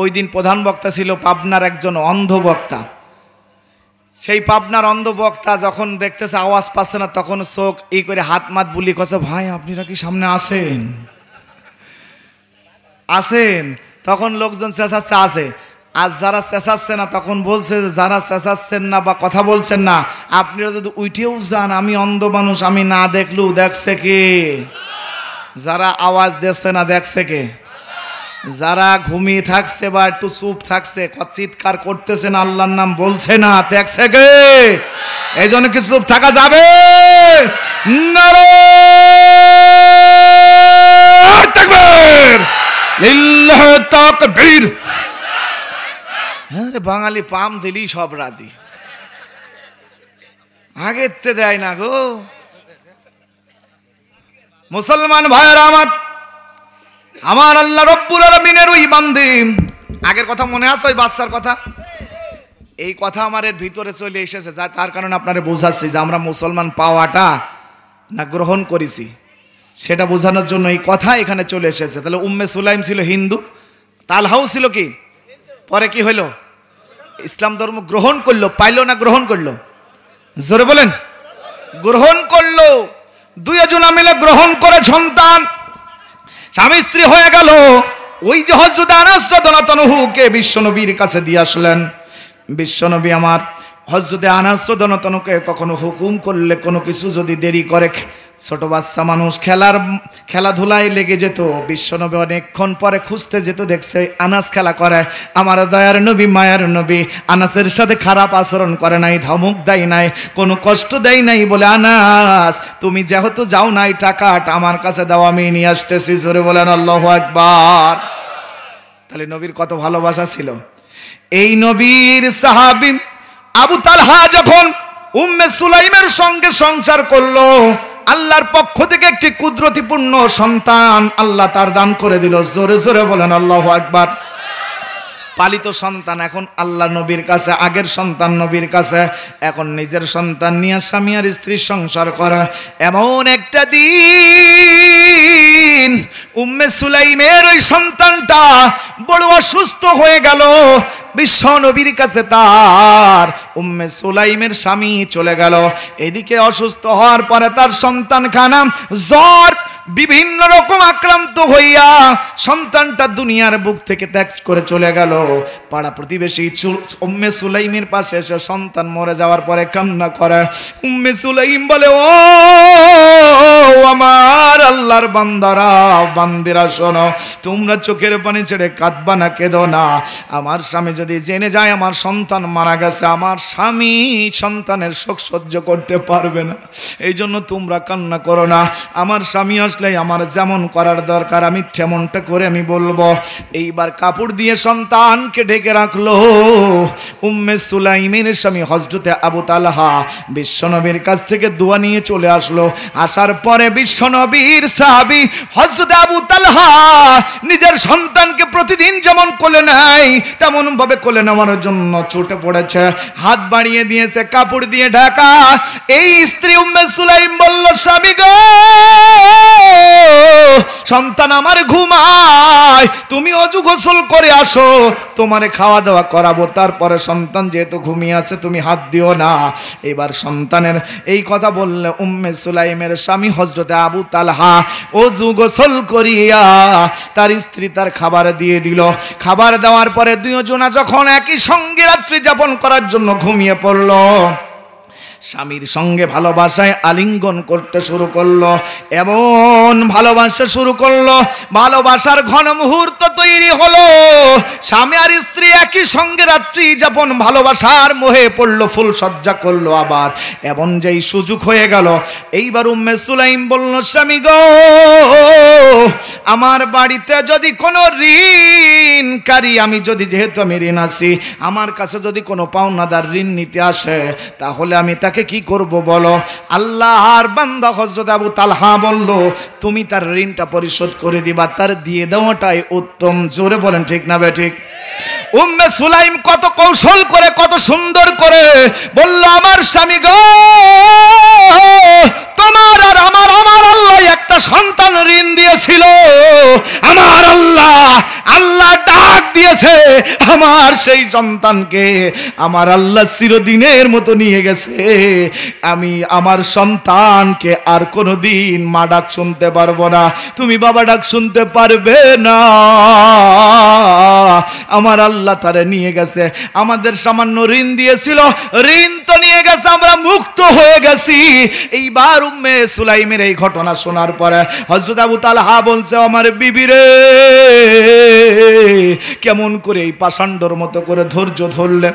ওই দিন প্রধান বক্তা ছিল পাবনার একজন অন্ধ বক্তা। সেই পাবনার অন্ধ বক্তা যখন দেখতেছে আওয়াজ পাচ্ছে না, তখন চোখ এই করে হাত মাত বুলি কছে, ভাই আপনারা কি সামনে আসেন? তখন লোকজন চেঁচাচ্ছে আছে। আর যারা চেঁচাচ্ছে না তখন বলছে, যারা চেঁচাচ্ছেন না বা কথা বলছেন না, আপনারা যদি উঠেও যান, আমি অন্ধ মানুষ, আমি না দেখলেও দেখছে কে? যারা আওয়াজ দিচ্ছে না দেখছে কে? যারা ঘুমিয়ে থাকছে বা একটু চুপ থাকছে, চিৎকার করতেছে না, আল্লাহর নাম বলছে না, দেখছে কে? এই জন্য কি চুপ থাকা যাবে? নারে তাকবীর, লিল্লাহ তাকবীর। আরে বাঙালি পাম দিলি সব রাজি, আগেতে দেয় না গো। মুসলমান ভাইয়েরা আমার আল্লাহ রব্বুল আলামিনের ওই বান্দে, আগের কথা মনে আছে ওই বাচ্চার কথা? এই কথা আমার এর ভিতরে চলে এসেছে, যা তার কারণে আপনারা বোঝাচ্ছি যে আমরা মুসলমান পাওয়াটা না গ্রহণ করেছি সেটা বোঝানোর জন্য এই কথা এখানে চলে এসেছে। তাহলে উম্মে সুলাইম ছিল হিন্দু, তালহাও ছিল কি? পরে কি হইল? ইসলাম ধর্ম গ্রহণ করলো। পাইলো না গ্রহণ করলো? জোরে বলেন। গ্রহণ করলো। দুইজনা মিলে গ্রহণ করে সন্তান স্বামী স্ত্রী হয়ে গেল। ওই যে হযরত আনাস রাদিয়াল্লাহু আনহুকে বিশ্বনবীর কাছে দিয়ে আসলেন। বিশ্বনবী আমার হযরত আনাস রাদিয়াল্লাহু আনহুকে কখনো হুকুম করলে কোনো কিছু যদি দেরি করে, ছোট বাচ্চা মানুষ খেলাধুলায় লেগে যেত, বিশ্বনবী অনেকক্ষণ পরে খুঁজতে যেত, দেখছে আনাস খেলা করে। আমার দয়ার নবী মায়ার নবী আনাসের সাথে খারাপ আচরণ করে নাই, ধমক দেয় নাই, কোনো কষ্ট দেয় নাই, বলে আনাস তুমি যেহেতু যাও নাই, টাকাটা আমার কাছে দাও, আমি নিয়ে আসতেছি। জোরে বলেন আল্লাহু আকবার। তাহলে নবীর কত ভালোবাসা ছিল। এই নবীর সাহাবী আবু তালহা যখন উম্মে সুলাইমের সঙ্গে সংসার করলো, আল্লাহর পক্ষ থেকে একটি কুদরতিপূর্ণ সন্তান আল্লাহ তার দান করে দিল। জোরে জোরে বলেন আল্লাহু আকবার। পালিত সন্তান এখন আল্লাহ নবীর কাছে, আগের সন্তান নবীর কাছে, এখন নিজের সন্তান নিয়ে স্বামী আর স্ত্রীর সংসার করা। এমন একটা দিন উম্মে সুলাইমের ওই সন্তানটা বড় অসুস্থ হয়ে গেল। বিশ্ব নবীর কাছে তার উম্মে সুলাইমের স্বামী চলে গেল। এদিকে অসুস্থ হওয়ার পরে তার সন্তান খানা জ্বর বিভিন্ন রকম আক্রান্ত হইয়া সন্তানটা দুনিয়ার বুক থেকে ত্যাগ করে চলে গেল। পাড়া প্রতিবেশী উম্মে সুলাইমের পাশে এসে সন্তান মরে যাওয়ার পরে কান্না করে। উম্মে সুলাইম বলে, ও আমার আল্লাহর বান্দারা বান্দিরা, শোনো, তোমরা চোখের পানি ছেড়ে কাঁদবা না, কেঁদো না। আমার স্বামী যদি জেনে যায় আমার সন্তান মারা গেছে, আমার স্বামী সন্তানের শোক সহ্য করতে পারবে না। এই জন্য তোমরা কান্না করো না। আমার স্বামী আসলে আমার যেমন করার দরকার আমি তেমনটা করে আমি বলবো। এইবার কাপড় দিয়ে সন্তানকে ঢেকে রাখলো। উম্মে সুলাইমের স্বামী হযরতে আবু তালহা বিশ্বনবীর কাছ থেকে দোয়া নিয়ে চলে আসলো। আসার পরে বিশ্বনবীর সাহাবী হযরতে আবু তালহা নিজের সন্তানকে প্রতিদিন যেমন কোলে নেয় তেমন ভাবে কোলে নেওয়ার জন্য ছুটে পড়েছে, হাত বাড়িয়ে দিয়েছে, কাপড় দিয়ে ঢাকা। এই স্ত্রী উম্মে সুলাইম বলল, স্বামী গো, সন্তান আমার ঘুমায়, তুমি অজু গোসল করে আসো, তোমারে খাওয়া দাওয়া করাবো, তারপরে সন্তান যেহেতু ঘুমিয়ে আছে তুমি হাত দিও না। এবার সন্তানের এই কথা বললে উম্মে সুলাইমের স্বামী হযরতে আবু তালহা অজু গোসল করিয়া তার স্ত্রী তার খাবার দিয়ে দিল। খাবার দেওয়ার পরে দুইজনা যখন একই সঙ্গে রাত্রি যাপন করার জন্য ঘুমিয়ে পড়ল, স্বামীর সঙ্গে ভালোবাসায় আলিঙ্গন করতে শুরু করলো, এমন ভালোবাসা শুরু করলো, ভালোবাসার ঘন মুহূর্ত তৈরি হলো। স্বামী আর স্ত্রী একই সঙ্গে রাত্রি যাপন ভালোবাসার মোহে পড়লো, ফুল সজ্জা করলো। আবার এমন যেই সুযোগ হয়ে গেল, এইবার উম্মে সুলাইম বলল, স্বামী গো, আমার বাড়িতে যদি কোনো ঋণকারী, আমি যদি যেহেতু আমি ঋণ আছি, আমার কাছে যদি কোনো পাওনাদার ঋণ নিতে আসে তাহলে আমি তাকে কি করব বলো? আল্লাহর বান্দা হযরত আবু তালহা বলল, তুমি তার ঋণটা পরিশোধ করে দিবা, তার দিয়ে দেওয়াটাই উত্তম। জোরে বলেন ঠিক না বেঠিক? উম্মে সুলাইম কত কৌশল করে, কত সুন্দর করে বলল, আমার স্বামী গো, তোমার আর আমার আল্লাহ একটা সন্তান ঋণ দিয়েছিল, আমার আল্লাহ ডাক দিয়েছে, আমার সেই সন্তানকে আমার আল্লাহ চিরদিনের মতো নিয়ে গেছে। আমি আমার সন্তানকে আর কোনোদিন মা ডাক শুনতে পারবো না, তুমি বাবা ডাক শুনতে পারবে না। আমার আল্লাহ তারে নিয়ে গেছে, আমাদের সামান্য ঋণ দিয়েছিল, ঋণ তো নিয়ে গেছে, আমরা মুক্ত হয়ে গেছি। এইবার উম্মে সুলাইমের এই ঘটনা শোনার পরে হযরত আবু তালহা বলছে, আমার বিবি রে, কেমন করে এই পাষাণ্ডর মতো করে ধৈর্য ধরলে?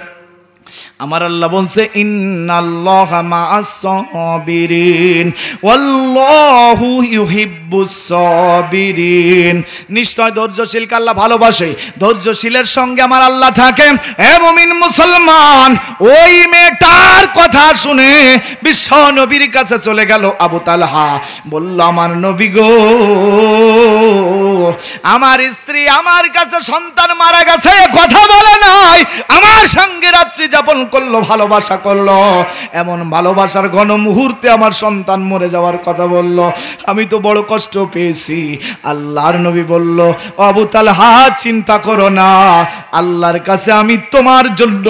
আমার আল্লাহ বলছে, ইন্নাল্লাহা মা'আস সাবিরিন ওয়াল্লাহু ইউহিব্বুস সাবিরিন। নিশ্চয় ধৈর্যশীলকে আল্লাহ ভালোবাসে, ধৈর্যশীলের সঙ্গে আমার আল্লাহ থাকে। হে মুমিন মুসলমান, ওই মেয়েটার কথা শুনে বিশ্ব নবীর কাছে চলে গেল আবু তালহা, বলল, আমার নবী গো, আমার স্ত্রী আমার কাছে সন্তান মারা গেছে কথা বলে নাই, আমার সঙ্গে রাত্রি যাপন করলো, ভালোবাসা করলো, এমন ভালোবাসার ঘন মুহূর্তে আমার সন্তান মরে যাওয়ার কথা বলল, আমি তো বড় কষ্ট পেয়েছি। আল্লাহর নবী বলল, আবু তালহা চিন্তা করো না, আল্লাহর কাছে আমি তোমার জন্য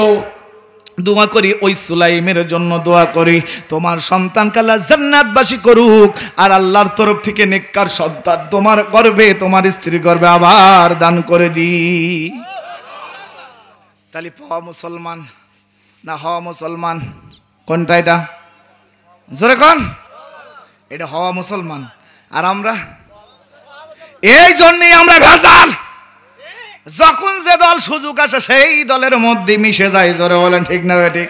দোয়া করি, ওই সুলাইমের জন্য দোয়া করি, তোমার সন্তানকে আল্লাহ জান্নাতবাসী করুক, আর আল্লাহর তরফ থেকে নেককার সন্তান তোমার গর্ভে, তোমার স্ত্রীর গর্ভে আবার দান করে দি। তাহলে হওয়া মুসলমান না হওয়া মুসলমান কোনটা? এটা জোরে কোন? এটা হওয়া মুসলমান। আর আমরা এই জন্যই আমরা ভেজাল, যখন যে দল সুযোগ আসে সেই দলের মধ্যে মিশে যায়। জোরে বলেন ঠিক না ঠিক?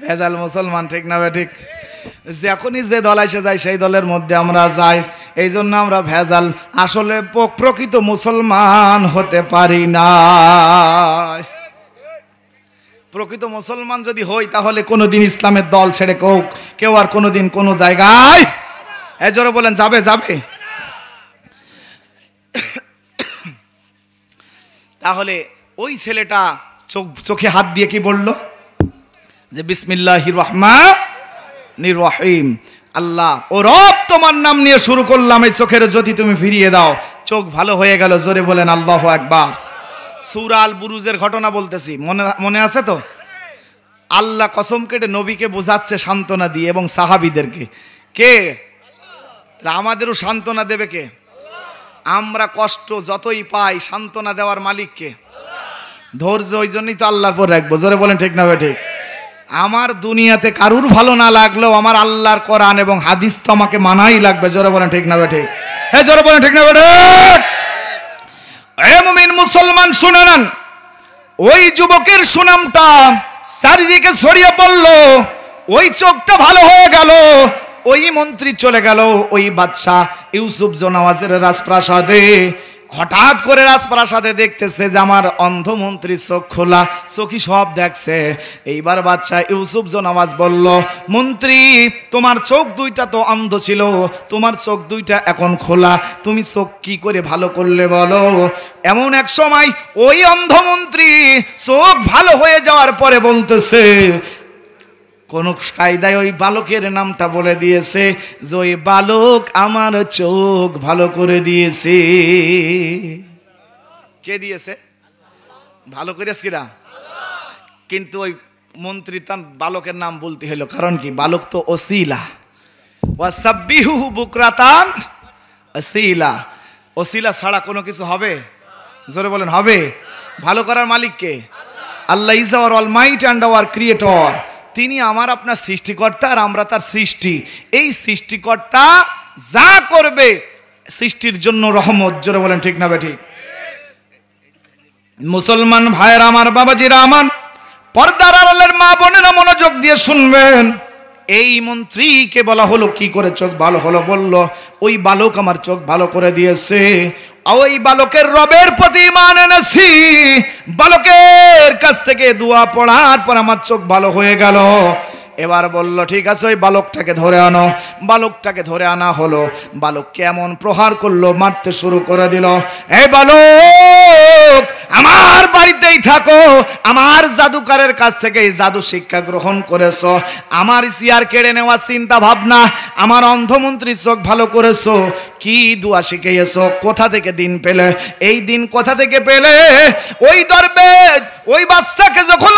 ভেজাল মুসলমান, ঠিক না ঠিক? যখনই যে দল এসে যায় সেই দলের মধ্যে আমরা যাই, এই জন্য আমরা ভেজাল, আসলে প্রকৃত মুসলমান হতে পারি না। প্রকৃত মুসলমান যদি হই তাহলে কোনোদিন ইসলামের দল ছেড়ে কেউ আর কোনোদিন কোনো জায়গায়, এই জোরে বলেন, যাবে যাবে। তাহলে ওই ছেলেটা চোখে হাত দিয়ে কি বলল যে বিসমিল্লাহির রহমানির রহিম, আল্লাহ ও রব তোমার নাম নিয়ে শুরু করলাম, এই চোখের জ্যোতি তুমি ফিরিয়ে দাও। চোখ ভালো হয়ে গেল। জোরে বলেন আল্লাহু আকবার। সূরা আল বুরুজের ঘটনা বলতেছি, মনে আছে তো? আল্লাহ কসম কেটে নবীকে বোঝাচ্ছে সান্ত্বনা দিয়ে এবং সাহাবীদেরকে। কে? আমাদেরও সান্ত্বনা দেবে কে? আমরা কষ্ট যতই পাই সান্ত্বনা দেওয়ার মালিক কে? ধৈর্য ওই জন্যই তো আল্লাহর পর রাখবো। জোরে বলেন ঠিক না ঠিক? আমার দুনিয়াতে কারুর ভালো না লাগলেও আমার আল্লাহর কোরআন এবং হাদিস তো আমাকে মানাই লাগবে। জোরে বলেন ঠিক না ঠিক? হ্যাঁ জোরে বলেন ঠিক না ঠিক? এ মুমিন মুসলমান শুনে নেন, ওই যুবকের সুনামটা চারিদিকে ছড়িয়ে পড়ল, ওই চোখটা ভালো হয়ে গেল, ওই মন্ত্রী চলে গেল ওই বাদশাহ ইউসুফ জোনাওয়াজের রাজপ্রাসাদে। হঠাৎ করে রাজপ্রাসাদে দেখতেছে যে আমার অন্ধ মন্ত্রীর চোখ খোলা, চোখই সব দেখছে। এইবার বাদশাহ ইউসুফ জোনাওয়াজ বলল, মন্ত্রী তোমার চোখ দুইটা তো অন্ধ ছিল, তোমার চোখ দুইটা এখন খোলা, তুমি চোখ কি করে ভালো করলে বলো? এমন এক সময় ওই অন্ধ মন্ত্রী চোখ ভালো হয়ে যাওয়ার পরে বলতেছে, কোন কায়দায় ওই বালকের নামটা বলে দিয়েছে যে ওই বালক আমার চোখ ভালো করে দিয়েছে। কে দিয়েছে? ভালো করেছে কিরা? কিন্তু ওই মন্ত্রী তার বালকের নাম বলতে হলো, কারণ কি? বালক তো ওসিলা, ওয়াসাব্বিহু বুকরাতান ওসিলা। ওসিলা ছাড়া কোনো কিছু হবে? জোরে বলেন হবে? ভালো করার মালিক কে? Allah is our almighty and our creator. তিনি আমার আপনার সৃষ্টিকর্তা আর আমরা তার সৃষ্টি। এই সৃষ্টিকর্তা যা করবে সৃষ্টির জন্য রহমত। জোরে বলেন ঠিক না ঠিক? মুসলমান ভাইয়েরা আমার, বাবাজিরা আমার, পর্দার আড়ালের মা বোনেরা মনোযোগ দিয়ে শুনবেন। এই মন্ত্রীকে বলা হলো কি করে চোখ ভালো হলো? বলল ওই বালক আমার চোখ ভালো করে দিয়েছে, ওই বালকের রবের প্রতি ঈমান এনেছি, বালকের কাছ থেকে দোয়া পড়ার পর আমার চোখ ভালো হয়ে গেল। এবার বলল ঠিক আছে ওই বালকটাকে ধরে আনো। বালকটাকে ধরে আনা হলো। বালক কেমন প্রহার করলো, মারতে শুরু করে দিল। এই বালক আমার বাড়িতেই থাকো, আমার জাদুকারের কাছ থেকে এই জাদু শিক্ষা গ্রহণ করেছো, আমার চেয়ার কেড়ে নেওয়ার চিন্তা ভাবনা, আমার অন্ধমন্ত্রীর চোখ ভালো করেছো, কি দোয়া শিখিয়েছো, কোথা থেকে দিন পেলে? এই দিন কোথা থেকে পেলে? ওই দরবেশ ওই বাচ্চাকে যখন